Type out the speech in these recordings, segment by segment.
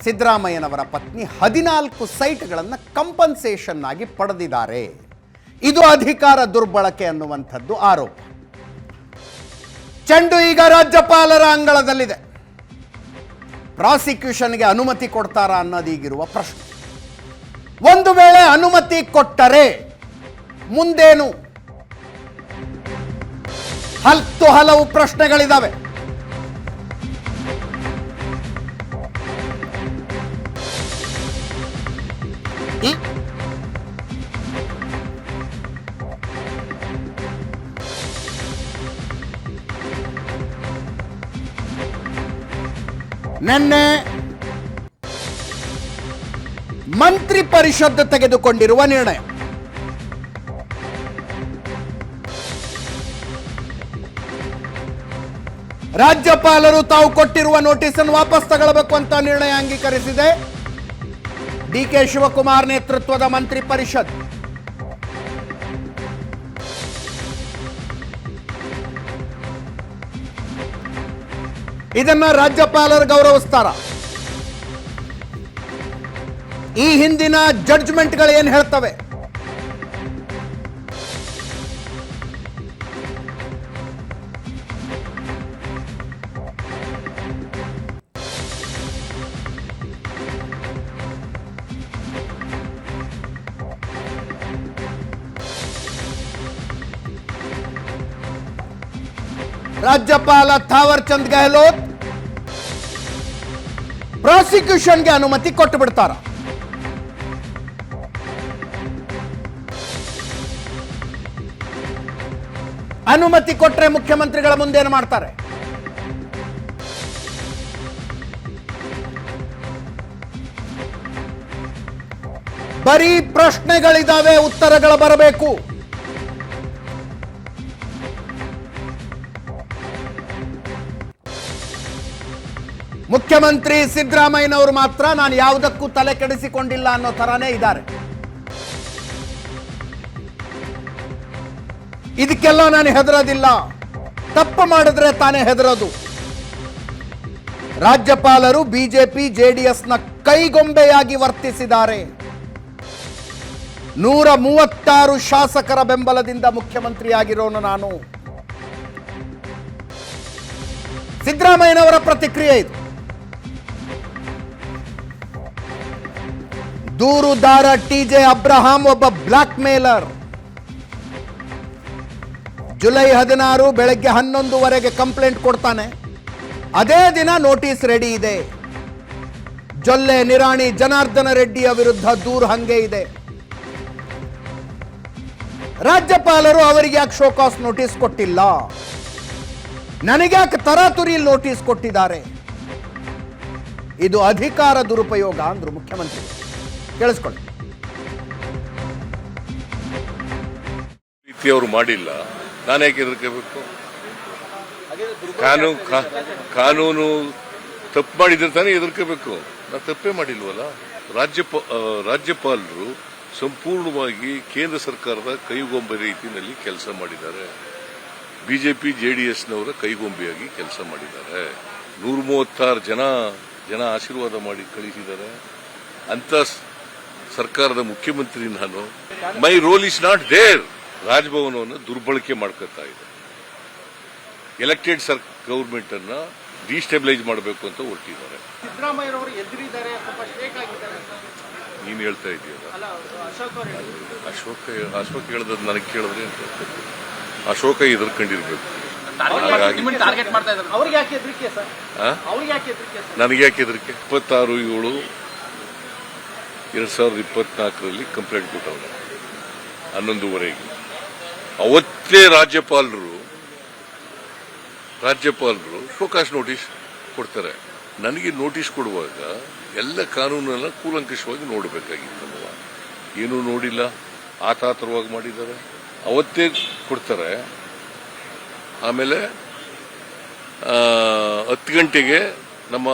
ಸಿದ್ದರಾಮಯ್ಯನವರ ಪತ್ನಿ 14 ಸೈಟ್ಗಳನ್ನು ಕಂಪನ್ಸೇಷನ್ ಆಗಿ ಪಡೆದಿದ್ದಾರೆ. ಇದು ಅಧಿಕಾರ ದುರ್ಬಳಕೆ ಅನ್ನುವಂಥದ್ದು ಆರೋಪ. ಚೆಂಡು ಈಗ ರಾಜ್ಯಪಾಲರ ಅಂಗಳದಲ್ಲಿದೆ. ಪ್ರಾಸಿಕ್ಯೂಷನ್ಗೆ ಅನುಮತಿ ಕೊಡ್ತಾರಾ ಅನ್ನೋದೀಗಿರುವ ಪ್ರಶ್ನೆ. ಒಂದು ವೇಳೆ ಅನುಮತಿ ಕೊಟ್ಟರೆ ಮುಂದೇನು? ಹಲವು ಪ್ರಶ್ನೆಗಳಿದ್ದಾವೆ. ನಿನ್ನೆ ಮಂತ್ರಿ ಪರಿಷತ್ ತೆಗೆದುಕೊಂಡಿರುವ ನಿರ್ಣಯ, ರಾಜ್ಯಪಾಲರು ತಾವು ಕೊಟ್ಟಿರುವ ನೋಟಿಸ್ ಅನ್ನು ವಾಪಸ್ ತಗೊಳ್ಳಬೇಕು ಅಂತ ನಿರ್ಣಯ ಅಂಗೀಕರಿಸಿದೆ. ಡಿಕೆ ಶಿವಕುಮಾರ್ ನೇತೃತ್ವದ ಮಂತ್ರಿ ಪರಿಷತ್. ಇದನ್ನ ರಾಜ್ಯಪಾಲರು ಗೌರವಿಸ್ತಾರ? ಈ ಹಿಂದಿನ ಜಡ್ಜ್ಮೆಂಟ್ಗಳು ಏನು ಹೇಳ್ತವೆ? ರಾಜ್ಯಪಾಲ ಥಾವರ್ ಚಂದ್ ಗೆಹ್ಲೋಟ್ ಪ್ರಾಸಿಕ್ಯೂಷನ್ಗೆ ಅನುಮತಿ ಕೊಟ್ಟು ಬಿಡ್ತಾರ? ಅನುಮತಿ ಕೊಟ್ಟರೆ ಮುಖ್ಯಮಂತ್ರಿಗಳ ಮುಂದೇನು ಮಾಡ್ತಾರೆ? ಬರೀ ಪ್ರಶ್ನೆಗಳಿದಾವೆ, ಉತ್ತರಗಳು ಬರಬೇಕು. ಮುಖ್ಯಮಂತ್ರಿ ಸಿದ್ದರಾಮಯ್ಯನವರು ಮಾತ್ರ ನಾನು ಯಾವುದಕ್ಕೂ ತಲೆ ಕೆಡಿಸಿಕೊಂಡಿಲ್ಲ ಅನ್ನೋ ತರಾನೇ ಇದ್ದಾರೆ. ಇದಕ್ಕೆಲ್ಲ ನಾನು ಹೆದರೋದಿಲ್ಲ, ತಪ್ಪು ಮಾಡಿದ್ರೆ ತಾನೇ ಹೆದರೋದು. ರಾಜ್ಯಪಾಲರು ಬಿಜೆಪಿ ಜೆಡಿಎಸ್ನ ಕೈಗೊಂಬೆಯಾಗಿ ವರ್ತಿಸಿದ್ದಾರೆ. 136 ಶಾಸಕರ ಬೆಂಬಲದಿಂದ ಮುಖ್ಯಮಂತ್ರಿಯಾಗಿರೋನು ನಾನು. ಸಿದ್ದರಾಮಯ್ಯನವರ ಪ್ರತಿಕ್ರಿಯೆ ಇದು. ದೂರುದಾರ ಟಿಜೆ ಅಬ್ರಹಾಂ ಒಬ್ಬ ಬ್ಲಾಕ್ ಮೇಲರ್. ಜುಲೈ 16 ಬೆಳಗ್ಗೆ 11ವರೆಗೆ ಕಂಪ್ಲೇಂಟ್ ಕೊಡ್ತಾನೆ. ಅದೇ ದಿನ ನೋಟಿಸ್ ರೆಡಿ ಇದೆ. ಜೊಲ್ಲೆ ನಿರಾಣಿ ಜನಾರ್ದನ ರೆಡ್ಡಿಯ ವಿರುದ್ಧ ದೂರು ಹಂಗೆ ಇದೆ. ರಾಜ್ಯಪಾಲರು ಅವರಿಗೆ ಯಾಕೆ ಶೋಕಾಸ್ ನೋಟಿಸ್ ಕೊಟ್ಟಿಲ್ಲ? ನನಗ್ಯಾಕೆ ತರಾತುರಿಯಲ್ಲಿ ನೋಟಿಸ್ ಕೊಟ್ಟಿದ್ದಾರೆ? ಇದು ಅಧಿಕಾರ ದುರುಪಯೋಗ ಅಂದ್ರು ಮುಖ್ಯಮಂತ್ರಿ. ಕೇಳಿಸ್ಕೊಳ್ಳಿ. ಅವರು ಮಾಡಿಲ್ಲ, ನಾನು ಯಾಕೆ ಹೆದರ್ಕೋಬೇಕು? ಕಾನೂನು ತಪ್ಪು ಮಾಡಿದ್ರೆ ತಾನೇ ಹೆದರ್ಕೋಬೇಕು. ನಾನು ತಪ್ಪೇ ಮಾಡಿಲ್ವಲ್ಲ. ರಾಜ್ಯಪಾಲರು ಸಂಪೂರ್ಣವಾಗಿ ಕೇಂದ್ರ ಸರ್ಕಾರದ ಕೈಗೊಂಬೆ ರೀತಿಯಲ್ಲಿ ಕೆಲಸ ಮಾಡಿದ್ದಾರೆ. ಬಿಜೆಪಿ ಜೆಡಿಎಸ್ನವರ ಕೈಗೊಂಬೆಯಾಗಿ ಕೆಲಸ ಮಾಡಿದ್ದಾರೆ. 136 ಜನ ಆಶೀರ್ವಾದ ಮಾಡಿ ಕಳಿಸಿದ್ದಾರೆ. ಅಂತ ಸರ್ಕಾರದ ಮುಖ್ಯಮಂತ್ರಿ ನಾನು. My role is not there. ರಾಜಭವನವನ್ನು ದುರ್ಬಳಕೆ ಮಾಡ್ಕೊತಾ ಇದೆ. ಎಲೆಕ್ಟೆಡ್ ಗವರ್ಮೆಂಟ್ ಅನ್ನ ಡಿಸ್ಟೆಬಿಲೈಸ್ ಮಾಡಬೇಕು ಅಂತ ಹೊರಟಿದ್ದಾರೆ. ನೀನು ಹೇಳ್ತಾ ಇದೆಯಲ್ಲ, ಅಶೋಕ ಹೇಳದ್ ನನಗೆ ಕೇಳಿದ್ರೆ ಅಶೋಕ ಎದುರ್ಕೊಂಡಿರ್ಬೇಕು. ನನಗೆ ಯಾಕೆ ಹೆದರಿಕೆ? 26/7/2024 ಕಂಪ್ಲೇಂಟ್ ಕೊಟ್ಟವ್ರೆ 11ವರೆಗೆ. ಅವತ್ತೇ ರಾಜ್ಯಪಾಲರು ಶೋಕಾಸ್ ನೋಟಿಸ್ ಕೊಡ್ತಾರೆ. ನನಗೆ ನೋಟಿಸ್ ಕೊಡುವಾಗ ಎಲ್ಲ ಕಾನೂನನ್ನ ಕೂಲಂಕಷವಾಗಿ ನೋಡಬೇಕಾಗಿತ್ತಲ್ವ. ಏನೂ ನೋಡಿಲ್ಲ, ಆತಾತರವಾಗಿ ಮಾಡಿದ್ದಾರೆ. ಅವತ್ತೇ ಕೊಡ್ತಾರೆ. ಆಮೇಲೆ 10 ಗಂಟೆಗೆ ನಮ್ಮ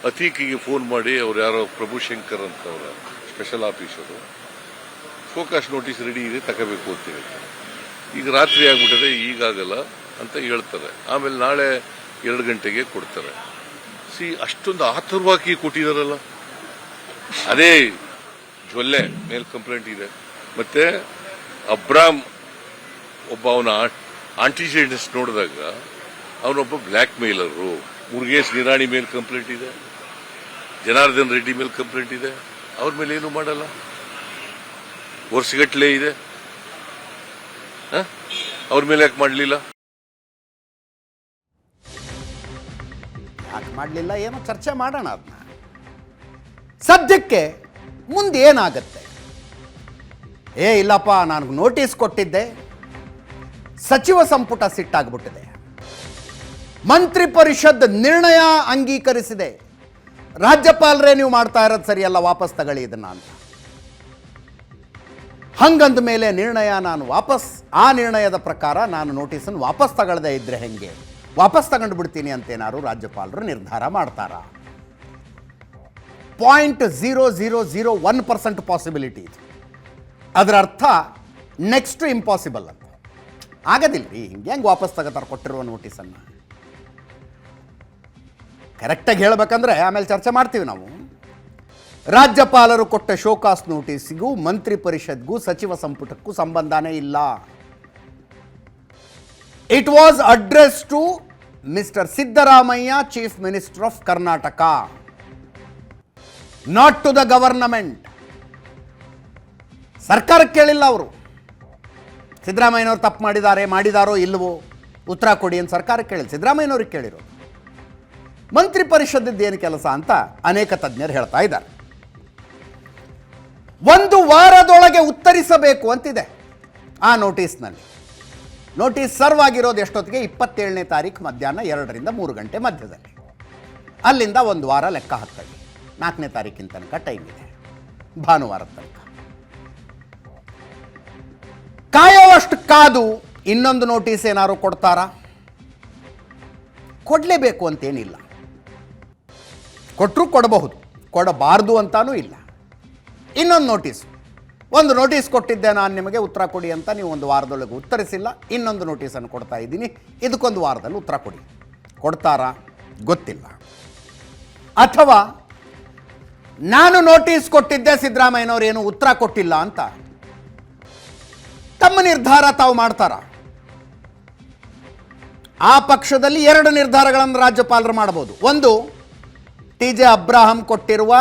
ಅತೀಕಿಗೆ ಫೋನ್ ಮಾಡಿ ಅವ್ರು ಯಾರೋ ಪ್ರಭುಶಂಕರ್ ಅಂತ ಅವರ special officer focus notice ready ಇದೆ ತಗೋಬೇಕು ಅಂತ ಹೇಳ್ತಾರೆ. ಈಗ ರಾತ್ರಿ ಆಗ್ಬಿಟ್ಟಿದೆ, ಈಗಾಗಲ್ಲ ಅಂತ ಹೇಳ್ತಾರೆ. ಆಮೇಲೆ ನಾಳೆ 2 ಗಂಟೆಗೆ ಕೊಡ್ತಾರೆ. ಅಷ್ಟೊಂದು ಆತುರವಾಗಿ ಕೊಟ್ಟಿದಾರಲ್ಲ. ಅದೇ ಜೊಲ್ಲೆ ಮೇಲ್ ಕಂಪ್ಲೇಂಟ್ ಇದೆ, ಮತ್ತೆ ಅಬ್ರಾಮ್ ಒಬ್ಬ ಅವನ ಆಂಟಿಜೆಂಟ್ಸ್ ನೋಡಿದಾಗ ಅವನೊಬ್ಬ ಬ್ಲ್ಯಾಕ್ ಮೇಲರು. ಮುರುಗೇಶ್ ನಿರಾಣಿ ಮೇಲೆ ಕಂಪ್ಲೇಂಟ್ ಇದೆ, ಜನಾರ್ದನ್ ರೆಡ್ಡಿ ಮೇಲೆ ಕಂಪ್ಲೇಂಟ್ ಇದೆ. ಅವ್ರ ಮೇಲೆ ಏನು ಮಾಡಲ್ಲ, ವರ್ಷಗಟ್ಟಲೆ ಇದೆ. ಅವ್ರ ಮೇಲೆ ಯಾಕೆ ಮಾಡಲಿಲ್ಲ? ಯಾಕೆ ಮಾಡಲಿಲ್ಲ ಏನೋ ಚರ್ಚೆ ಮಾಡೋಣ ಅದನ್ನ. ಸದ್ಯಕ್ಕೆ ಮುಂದೆ ಏನಾಗತ್ತೆ? ಇಲ್ಲಪ್ಪ, ನಾನು ನೋಟಿಸ್ ಕೊಟ್ಟಿದ್ದೆ, ಸಚಿವ ಸಂಪುಟ ಸಿಟ್ಟಾಗ್ಬಿಟ್ಟಿದೆ, ಮಂತ್ರಿ ಪರಿಷತ್ ನಿರ್ಣಯ ಅಂಗೀಕರಿಸಿದೆ, ರಾಜ್ಯಪಾಲರೇ ನೀವು ಮಾಡ್ತಾ ಇರೋದು ಸರಿಯಲ್ಲ, ವಾಪಸ್ ತಗೊಳ್ಳಿ ಇದನ್ನ ಅಂತ. ಹಂಗಂದ ಮೇಲೆ ನಿರ್ಣಯ ನಾನು ಆ ನಿರ್ಣಯದ ಪ್ರಕಾರ ನಾನು ನೋಟಿಸನ್ನು ವಾಪಸ್ ತಗೊಳ್ಳದೇ ಇದ್ರೆ ಹೆಂಗೆ, ವಾಪಸ್ ತಗೊಂಡು ಬಿಡ್ತೀನಿ ಅಂತೇನಾದ್ರು ರಾಜ್ಯಪಾಲರು ನಿರ್ಧಾರ ಮಾಡ್ತಾರ? 0.0001% ಪಾಸಿಬಿಲಿಟಿ ಇದು. ಅದರ ಅರ್ಥ ನೆಕ್ಸ್ಟ್ ಇಂಪಾಸಿಬಲ್ ಅಂತ. ಆಗೋದಿಲ್ಲ ರೀ, ಹೆಂಗೆ ವಾಪಸ್ ತಗೋತಾರೆ ಕೊಟ್ಟಿರುವ ನೋಟಿಸನ್ನು? ಕರೆಕ್ಟಾಗಿ ಹೇಳಬೇಕಂದ್ರೆ ಆಮೇಲೆ ಚರ್ಚೆ ಮಾಡ್ತೀವಿ ನಾವು. ರಾಜ್ಯಪಾಲರು ಕೊಟ್ಟ ಶೋಕಾಸ್ ನೋಟಿಸ್ಗೂ ಮಂತ್ರಿ ಪರಿಷತ್ಗೂ ಸಚಿವ ಸಂಪುಟಕ್ಕೂ ಸಂಬಂಧನೇ ಇಲ್ಲ. It was address to Mister Siddaramaiah, chief minister of Karnataka, not to the government. ಸರ್ಕಾರಕ್ಕೆ ಕೇಳಿಲ್ಲ ಅವರು. ಸಿದ್ದರಾಮಯ್ಯನವರು ತಪ್ಪು ಮಾಡಿದಾರೋ ಇಲ್ಲವೋ ಉತ್ತರ ಕೊಡಿ ಅಂತ ಸರ್ಕಾರಕ್ಕೆ ಕೇಳಿಲ್ಲ, ಸಿದ್ದರಾಮಯ್ಯನವ್ರಿಗೆ ಕೇಳಿರೋ. ಮಂತ್ರಿ ಪರಿಷತ್ತಿದ್ದು ಏನು ಕೆಲಸ ಅಂತ ಅನೇಕ ತಜ್ಞರು ಹೇಳ್ತಾ ಇದ್ದಾರೆ. 1 ವಾರದೊಳಗೆ ಉತ್ತರಿಸಬೇಕು ಅಂತಿದೆ ಆ ನೋಟಿಸ್ನಲ್ಲಿ. ನೋಟಿಸ್ ಸರ್ವ್ ಆಗಿರೋದು ಎಷ್ಟೊತ್ತಿಗೆ? 27ನೇ ತಾರೀಕು ಮಧ್ಯಾಹ್ನ 2ರಿಂದ 3 ಗಂಟೆ ಮಧ್ಯದಲ್ಲಿ. ಅಲ್ಲಿಂದ 1 ವಾರ ಲೆಕ್ಕ ಹಾಕ್ತೀವಿ. 4ನೇ ತಾರೀಕಿನ ತನಕ ಟೈಮ್ ಇದೆ, ಭಾನುವಾರದ ತನಕ. ಕಾಯೋವಷ್ಟು ಕಾದು ಇನ್ನೊಂದು ನೋಟಿಸ್ ಏನಾದ್ರು ಕೊಡ್ತಾರಾ? ಕೊಡಲೇಬೇಕು ಅಂತೇನಿಲ್ಲ, ಕೊಟ್ಟರು ಕೊಡಬಹುದು, ಕೊಡಬಾರ್ದು ಅಂತಾನೂ ಇಲ್ಲ. ಇನ್ನೊಂದು ಒಂದು ನೋಟಿಸ್ ಕೊಟ್ಟಿದ್ದೆ ನಾನು ನಿಮಗೆ, ಉತ್ತರ ಕೊಡಿ ಅಂತ, ನೀವು 1 ವಾರದೊಳಗೆ ಉತ್ತರಿಸಿಲ್ಲ. ಇನ್ನೊಂದು ನೋಟಿಸನ್ನು ಕೊಡ್ತಾ ಇದ್ದೀನಿ, ಇದಕ್ಕೊಂದು ವಾರದಲ್ಲಿ ಉತ್ತರ ಕೊಡಿ. ಕೊಡ್ತಾರಾ? ಗೊತ್ತಿಲ್ಲ. ಅಥವಾ ನಾನು ನೋಟಿಸ್ ಕೊಟ್ಟಿದ್ದೆ, ಸಿದ್ದರಾಮಯ್ಯನವರು ಏನು ಉತ್ತರ ಕೊಟ್ಟಿಲ್ಲ ಅಂತ ತಮ್ಮ ನಿರ್ಧಾರ ತಾವು ಮಾಡ್ತಾರ? ಆ ಪಕ್ಷದಲ್ಲಿ 2 ನಿರ್ಧಾರಗಳನ್ನು ರಾಜ್ಯಪಾಲರು ಮಾಡಬಹುದು. ಒಂದು, ಟಿ.ಜೆ. ಅಬ್ರಾಹಂ ಕೊಟ್ಟಿರುವ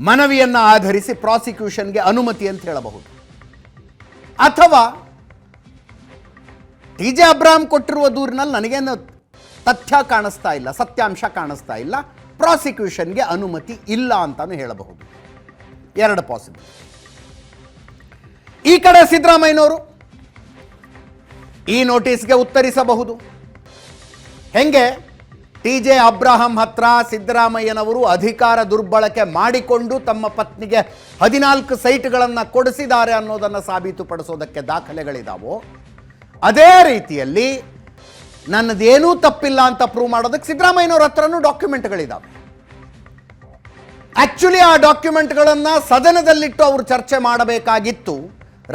ಮನವಿಯನ್ನು ಆಧರಿಸಿ ಪ್ರಾಸಿಕ್ಯೂಷನ್ಗೆ ಅನುಮತಿ ಅಂತ ಹೇಳಬಹುದು. ಅಥವಾ ಟಿ.ಜೆ. ಅಬ್ರಾಹಂ ಕೊಟ್ಟಿರುವ ದೂರಿನಲ್ಲಿ ನನಗೇನು ತಥ್ಯ ಕಾಣಿಸ್ತಾ ಇಲ್ಲ, ಸತ್ಯಾಂಶ ಕಾಣಿಸ್ತಾ ಇಲ್ಲ, ಪ್ರಾಸಿಕ್ಯೂಷನ್ಗೆ ಅನುಮತಿ ಇಲ್ಲ ಅಂತಾನು ಹೇಳಬಹುದು. 2 ಪಾಸಿಬಲ್. ಈ ಕಡೆ ಸಿದ್ದರಾಮಯ್ಯನವರು ಈ ನೋಟಿಸ್ಗೆ ಉತ್ತರಿಸಬಹುದು. ಹೆಂಗೆ? ಟಿ.ಜೆ. ಅಬ್ರಾಹಂ ಹತ್ರ ಸಿದ್ದರಾಮಯ್ಯನವರು ಅಧಿಕಾರ ದುರ್ಬಳಕೆ ಮಾಡಿಕೊಂಡು ತಮ್ಮ ಪತ್ನಿಗೆ 14 ಸೈಟ್ಗಳನ್ನು ಕೊಡಿಸಿದ್ದಾರೆ ಅನ್ನೋದನ್ನು ಸಾಬೀತುಪಡಿಸೋದಕ್ಕೆ ದಾಖಲೆಗಳಿದಾವೋ, ಅದೇ ರೀತಿಯಲ್ಲಿ ನನ್ನದೇನೂ ತಪ್ಪಿಲ್ಲ ಅಂತ ಪ್ರೂವ್ ಮಾಡೋದಕ್ಕೆ ಸಿದ್ದರಾಮಯ್ಯನವ್ರ ಹತ್ರನೂ ಡಾಕ್ಯುಮೆಂಟ್ಗಳಿದ್ದಾವೆ. ಆಕ್ಚುಲಿ ಆ ಡಾಕ್ಯುಮೆಂಟ್ಗಳನ್ನು ಸದನದಲ್ಲಿಟ್ಟು ಅವರು ಚರ್ಚೆ ಮಾಡಬೇಕಾಗಿತ್ತು,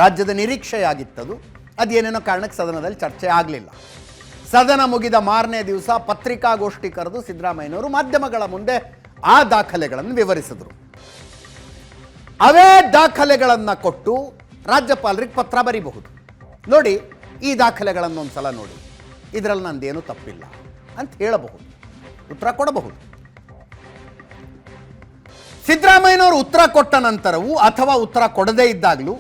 ರಾಜ್ಯದ ನಿರೀಕ್ಷೆಯಾಗಿತ್ತದು. ಅದೇನೇನೋ ಕಾರಣಕ್ಕೆ ಸದನದಲ್ಲಿ ಚರ್ಚೆ ಆಗಲಿಲ್ಲ. ಸದನ ಮುಗಿದ ಮಾರನೇ ದಿವಸ ಪತ್ರಿಕಾಗೋಷ್ಠಿ ಕರೆದು ಸಿದ್ದರಾಮಯ್ಯನವರು ಮಾಧ್ಯಮಗಳ ಮುಂದೆ ಆ ದಾಖಲೆಗಳನ್ನು ವಿವರಿಸಿದರು. ಅವೇ ದಾಖಲೆಗಳನ್ನು ಕೊಟ್ಟು ರಾಜ್ಯಪಾಲರಿಗೆ ಪತ್ರ ಬರೀಬಹುದು. ನೋಡಿ, ಈ ದಾಖಲೆಗಳನ್ನು ಒಂದ್ಸಲ ನೋಡಿ, ಇದರಲ್ಲಿ ನಂದೇನು ತಪ್ಪಿಲ್ಲ ಅಂತ ಹೇಳಬಹುದು, ಉತ್ತರ ಕೊಡಬಹುದು. ಸಿದ್ದರಾಮಯ್ಯನವರು ಉತ್ತರ ಕೊಟ್ಟ ನಂತರವೂ ಅಥವಾ ಉತ್ತರ ಕೊಡದೇ ಇದ್ದಾಗಲೂ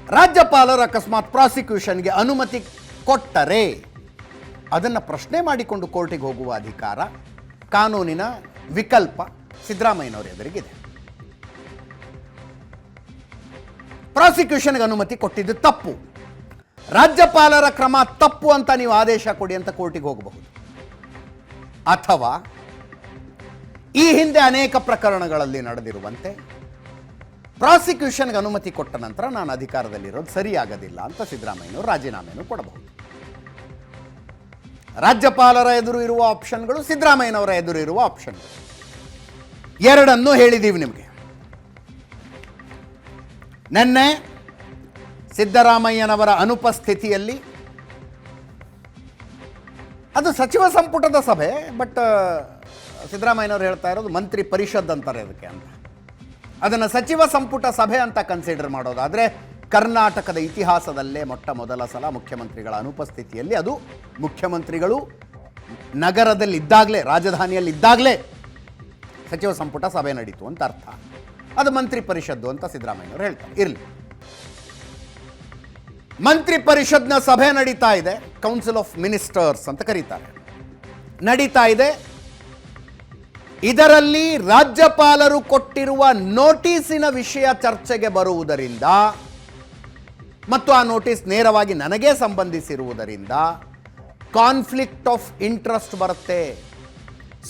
ರಾಜ್ಯಪಾಲರು ಅಕಸ್ಮಾತ್ ಪ್ರಾಸಿಕ್ಯೂಷನ್ಗೆ ಅನುಮತಿ ಕೊಟ್ಟರೆ ಅದನ್ನು ಪ್ರಶ್ನೆ ಮಾಡಿಕೊಂಡು ಕೋರ್ಟಿಗೆ ಹೋಗುವ ಅಧಿಕಾರ, ಕಾನೂನಿನ ವಿಕಲ್ಪ ಸಿದ್ದರಾಮಯ್ಯನವರ ಎದುರಿಗಿದೆ. ಪ್ರಾಸಿಕ್ಯೂಷನ್ಗೆ ಅನುಮತಿ ಕೊಟ್ಟಿದ್ದು ತಪ್ಪು, ರಾಜ್ಯಪಾಲರ ಕ್ರಮ ತಪ್ಪು ಅಂತ ನೀವು ಆದೇಶ ಕೊಡಿ ಅಂತ ಕೋರ್ಟಿಗೆ ಹೋಗಬಹುದು. ಅಥವಾ ಈ ಹಿಂದೆ ಅನೇಕ ಪ್ರಕರಣಗಳಲ್ಲಿ ನಡೆದಿರುವಂತೆ ಪ್ರಾಸಿಕ್ಯೂಷನ್ಗೆ ಅನುಮತಿ ಕೊಟ್ಟ ನಂತರ ನಾನು ಅಧಿಕಾರದಲ್ಲಿರೋದು ಸರಿಯಾಗದಿಲ್ಲ ಅಂತ ಸಿದ್ದರಾಮಯ್ಯನವರು ರಾಜೀನಾಮೆಯನ್ನು ಕೊಡಬಹುದು. ರಾಜ್ಯಪಾಲರ ಎದುರು ಇರುವ ಆಪ್ಷನ್ಗಳು, ಸಿದ್ದರಾಮಯ್ಯನವರ ಎದುರು ಇರುವ ಆಪ್ಷನ್ಗಳು, ಎರಡನ್ನೂ ಹೇಳಿದ್ದೀವಿ ನಿಮಗೆ. ನಿನ್ನೆ ಸಿದ್ದರಾಮಯ್ಯನವರ ಅನುಪಸ್ಥಿತಿಯಲ್ಲಿ ಅದು ಸಚಿವ ಸಂಪುಟದ ಸಭೆ, ಬಟ್ ಸಿದ್ದರಾಮಯ್ಯನವರು ಹೇಳ್ತಾ ಇರೋದು ಮಂತ್ರಿ ಪರಿಷತ್ ಅಂತಾರೆ ಅದಕ್ಕೆ ಅಂತ. ಅದನ್ನು ಸಚಿವ ಸಂಪುಟ ಸಭೆ ಅಂತ ಕನ್ಸಿಡರ್ ಮಾಡೋದಾದರೆ ಕರ್ನಾಟಕದ ಇತಿಹಾಸದಲ್ಲೇ ಮೊಟ್ಟ ಮೊದಲ ಸಲ ಮುಖ್ಯಮಂತ್ರಿಗಳ ಅನುಪಸ್ಥಿತಿಯಲ್ಲಿ, ಅದು ಮುಖ್ಯಮಂತ್ರಿಗಳು ನಗರದಲ್ಲಿದ್ದಾಗಲೇ, ರಾಜಧಾನಿಯಲ್ಲಿದ್ದಾಗಲೇ ಸಚಿವ ಸಂಪುಟ ಸಭೆ ನಡೀತು ಅಂತ ಅರ್ಥ. ಅದು ಮಂತ್ರಿ ಪರಿಷತ್ತು ಅಂತ ಸಿದ್ದರಾಮಯ್ಯನವರು ಹೇಳ್ತಾರೆ. ಇರಲಿ, ಮಂತ್ರಿ ಪರಿಷತ್ನ ಸಭೆ ನಡೀತಾ ಇದೆ, ಕೌನ್ಸಿಲ್ ಆಫ್ ಮಿನಿಸ್ಟರ್ಸ್ ಅಂತ ಕರೀತಾರೆ, ನಡೀತಾ ಇದೆ. ಇದರಲ್ಲಿ ರಾಜ್ಯಪಾಲರು ಕೊಟ್ಟಿರುವ ನೋಟಿಸಿನ ವಿಷಯ ಚರ್ಚೆಗೆ ಬರುವುದರಿಂದ ಮತ್ತು ಆ ನೋಟಿಸ್ ನೇರವಾಗಿ ನನಗೆ ಸಂಬಂಧಿಸಿರುವುದರಿಂದ ಕಾನ್ಫ್ಲಿಕ್ಟ್ ಆಫ್ ಇಂಟ್ರೆಸ್ಟ್ ಬರುತ್ತೆ,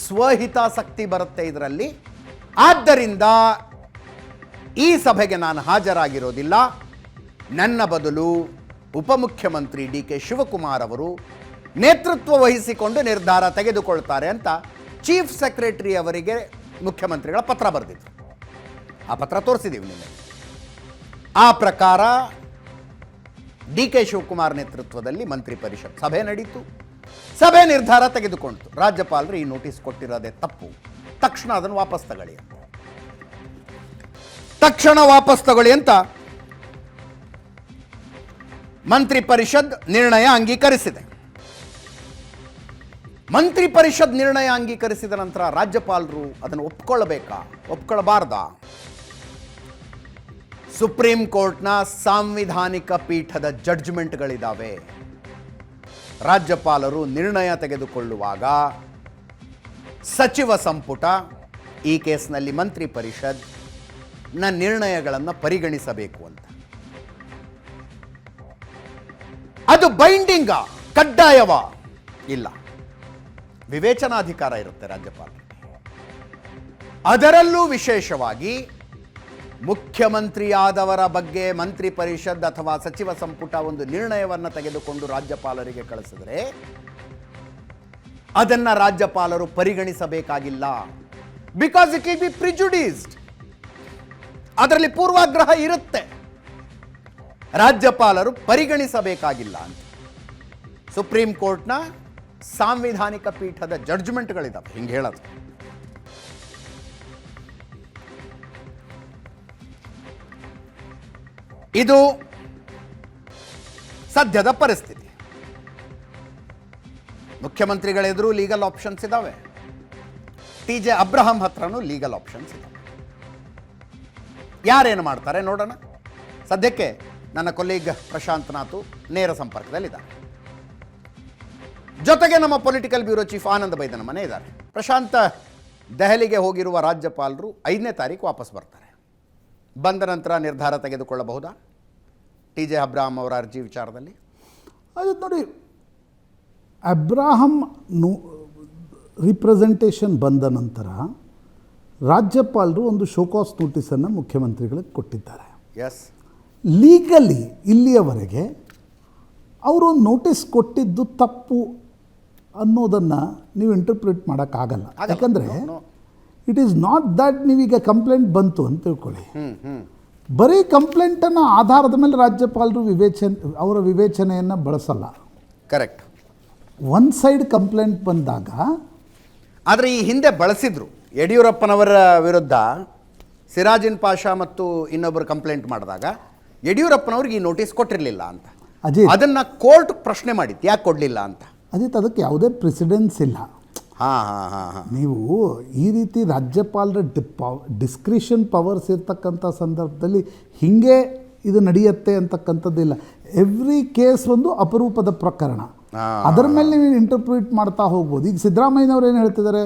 ಸ್ವಹಿತಾಸಕ್ತಿ ಬರುತ್ತೆ ಇದರಲ್ಲಿ. ಆದ್ದರಿಂದ ಈ ಸಭೆಗೆ ನಾನು ಹಾಜರಾಗಿರೋದಿಲ್ಲ. ನನ್ನ ಬದಲು ಉಪಮುಖ್ಯಮಂತ್ರಿ ಡಿ ಕೆ ಶಿವಕುಮಾರ್ ಅವರು ನೇತೃತ್ವ ವಹಿಸಿಕೊಂಡು ನಿರ್ಧಾರ ತೆಗೆದುಕೊಳ್ತಾರೆ ಅಂತ ಚೀಫ್ ಸೆಕ್ರೆಟರಿ ಅವರಿಗೆ ಮುಖ್ಯಮಂತ್ರಿಗಳ ಪತ್ರ ಬರೆದಿದ್ರು. ಆ ಪತ್ರ ತೋರಿಸಿದ್ದೀವಿ ನಿನ್ನೆ. ಆ ಪ್ರಕಾರ ಡಿ ಕೆ ಶಿವಕುಮಾರ್ ನೇತೃತ್ವದಲ್ಲಿ ಮಂತ್ರಿ ಪರಿಷತ್ ಸಭೆ ನಡೀತು. ಸಭೆ ನಿರ್ಧಾರ ತೆಗೆದುಕೊಂಡಿತು, ರಾಜ್ಯಪಾಲರು ಈ ನೋಟಿಸ್ ಕೊಟ್ಟಿರೋದೇ ತಪ್ಪು, ತಕ್ಷಣ ಅದನ್ನು ವಾಪಸ್ ತಗೊಳ್ಳಿ ಅಂತ. ತಕ್ಷಣ ವಾಪಸ್ ತಗೊಳ್ಳಿ ಅಂತ ಮಂತ್ರಿ ಪರಿಷತ್ ನಿರ್ಣಯ ಅಂಗೀಕರಿಸಿದೆ. ಮಂತ್ರಿ ಪರಿಷತ್ ನಿರ್ಣಯ ಅಂಗೀಕರಿಸಿದ ನಂತರ ರಾಜ್ಯಪಾಲರು ಅದನ್ನು ಒಪ್ಕೊಳ್ಳಬೇಕಾ, ಒಪ್ಕೊಳ್ಳಬಾರ್ದಾ? ಸುಪ್ರೀಂ ಕೋರ್ಟ್ನ ಸಾಂವಿಧಾನಿಕ ಪೀಠದ ಜಡ್ಜ್ಮೆಂಟ್ಗಳಿದ್ದಾವೆ. ರಾಜ್ಯಪಾಲರು ನಿರ್ಣಯ ತೆಗೆದುಕೊಳ್ಳುವಾಗ ಸಚಿವ ಸಂಪುಟ, ಈ ಕೇಸ್ನಲ್ಲಿ ಮಂತ್ರಿ ಪರಿಷತ್ ನ ನಿರ್ಣಯಗಳನ್ನು ಪರಿಗಣಿಸಬೇಕು ಅಂತ. ಅದು ಬೈಂಡಿಂಗಾ, ಕಡ್ಡಾಯವಾ? ಇಲ್ಲ, ವಿವೇಚನಾಧಿಕಾರ ಇರುತ್ತೆ ರಾಜ್ಯಪಾಲರಿಗೆ. ಅದರಲ್ಲೂ ವಿಶೇಷವಾಗಿ ಮುಖ್ಯಮಂತ್ರಿಯಾದವರ ಬಗ್ಗೆ ಮಂತ್ರಿ ಪರಿಷತ್ ಅಥವಾ ಸಚಿವ ಸಂಪುಟ ಒಂದು ನಿರ್ಣಯವನ್ನು ತೆಗೆದುಕೊಂಡು ರಾಜ್ಯಪಾಲರಿಗೆ ಕಳಿಸಿದ್ರೆ ಅದನ್ನ ರಾಜ್ಯಪಾಲರು ಪರಿಗಣಿಸಬೇಕಾಗಿಲ್ಲ. Because it will be prejudiced. ಅದರಲ್ಲಿ ಪೂರ್ವಾಗ್ರಹ ಇರುತ್ತೆ, ರಾಜ್ಯಪಾಲರು ಪರಿಗಣಿಸಬೇಕಾಗಿಲ್ಲ ಅಂತ ಸುಪ್ರೀಂ ಕೋರ್ಟ್ನ ಸಾಂವಿಧಾನಿಕ ಪೀಠದ ಜಡ್ಜ್ಮೆಂಟ್ಗಳಿದ್ದಾವೆ. ಹಿಂಗೆ ಹೇಳೋದು. ಇದು ಸದ್ಯದ ಪರಿಸ್ಥಿತಿ. ಮುಖ್ಯಮಂತ್ರಿಗಳೆದುರು ಲೀಗಲ್ ಆಪ್ಷನ್ಸ್ ಇದ್ದಾವೆ, TJ ಅಬ್ರಹಾಂ ಹತ್ರನೂ ಲೀಗಲ್ ಆಪ್ಷನ್ಸ್ ಇದ್ದಾವೆ. ಯಾರೇನು ಮಾಡ್ತಾರೆ ನೋಡೋಣ. ಸದ್ಯಕ್ಕೆ ನನ್ನ ಕೊಲೀಗ್ ಪ್ರಶಾಂತ್ ನಾಥು ನೇರ ಸಂಪರ್ಕದಲ್ಲಿದ್ದಾರೆ. ಜೊತೆಗೆ ನಮ್ಮ ಪೊಲಿಟಿಕಲ್ ಬ್ಯೂರೋ ಚೀಫ್ ಆನಂದ್ ಬೈದನ ಮನೆ ಇದ್ದಾರೆ. ಪ್ರಶಾಂತ್, ದೆಹಲಿಗೆ ಹೋಗಿರುವ ರಾಜ್ಯಪಾಲರು 5ನೇ ತಾರೀಕು ವಾಪಸ್ ಬರ್ತಾರೆ. ಬಂದ ನಂತರ ನಿರ್ಧಾರ ತೆಗೆದುಕೊಳ್ಳಬಹುದಾ TJ ಅಬ್ರಹಾಂ ಅವರ ಅರ್ಜಿ ವಿಚಾರದಲ್ಲಿ? ಅದು ನೋಡಿ, ಅಬ್ರಾಹಂ ರಿಪ್ರೆಸೆಂಟೇಷನ್ ಬಂದ ನಂತರ ರಾಜ್ಯಪಾಲರು ಒಂದು ಶೋಕಾಸ್ ನೋಟಿಸನ್ನು ಮುಖ್ಯಮಂತ್ರಿಗಳಿಗೆ ಕೊಟ್ಟಿದ್ದಾರೆ. ಎಸ್, ಲೀಗಲಿ ಇಲ್ಲಿಯವರೆಗೆ ಅವರು ನೋಟಿಸ್ ಕೊಟ್ಟಿದ್ದು ತಪ್ಪು ಅನ್ನೋದನ್ನು ನೀವು ಇಂಟರ್ಪ್ರಿಟ್ ಮಾಡೋಕ್ಕಾಗಲ್ಲ. ಯಾಕಂದರೆ ಇಟ್ ಈಸ್ ನಾಟ್ ದ್ಯಾಟ್ ನೀವೀಗ ಕಂಪ್ಲೇಂಟ್ ಬಂತು ಅಂತ ತಿಳ್ಕೊಳ್ಳಿ, ಬರೀ ಕಂಪ್ಲೇಂಟನ್ನು ಆಧಾರದ ಮೇಲೆ ರಾಜ್ಯಪಾಲರು ಅವರ ವಿವೇಚನೆಯನ್ನು ಬಳಸಲ್ಲ. ಕರೆಕ್ಟ್. ಒನ್ ಸೈಡ್ ಕಂಪ್ಲೇಂಟ್ ಬಂದಾಗ, ಆದರೆ ಈ ಹಿಂದೆ ಬಳಸಿದ್ರು. ಯಡಿಯೂರಪ್ಪನವರ ವಿರುದ್ಧ ಸಿರಾಜಿನ್ ಪಾಷಾ ಮತ್ತು ಇನ್ನೊಬ್ಬರು ಕಂಪ್ಲೇಂಟ್ ಮಾಡಿದಾಗ ಯಡಿಯೂರಪ್ಪನವ್ರಿಗೆ ಈ ನೋಟಿಸ್ ಕೊಟ್ಟಿರಲಿಲ್ಲ ಅಂತ. ಅದನ್ನ ಕೋರ್ಟ್ ಪ್ರಶ್ನೆ ಮಾಡಿತ್ತು, ಯಾಕೆ ಕೊಡಲಿಲ್ಲ ಅಂತ. ಅದಕ್ಕೆ ಯಾವುದೇ ಪ್ರೆಸಿಡೆನ್ಸ್ ಇಲ್ಲ. ನೀವು ಈ ರೀತಿ ರಾಜ್ಯಪಾಲರ ಡಿಸ್ಕ್ರಿಷನ್ ಪವರ್ಸ್ ಇರ್ತಕ್ಕಂಥ ಸಂದರ್ಭದಲ್ಲಿ ಹೀಗೆ ಇದು ನಡೆಯುತ್ತೆ ಅಂತಕ್ಕಂಥದ್ದಿಲ್ಲ. ಎವ್ರಿ ಕೇಸ್ ಒಂದು ಅಪರೂಪದ ಪ್ರಕರಣ, ಅದರ ಮೇಲೆ ನೀವು ಇಂಟರ್ಪ್ರಿಟ್ ಮಾಡ್ತಾ ಹೋಗ್ಬೋದು. ಈಗ ಸಿದ್ದರಾಮಯ್ಯನವ್ರು ಏನು ಹೇಳ್ತಿದ್ದಾರೆ,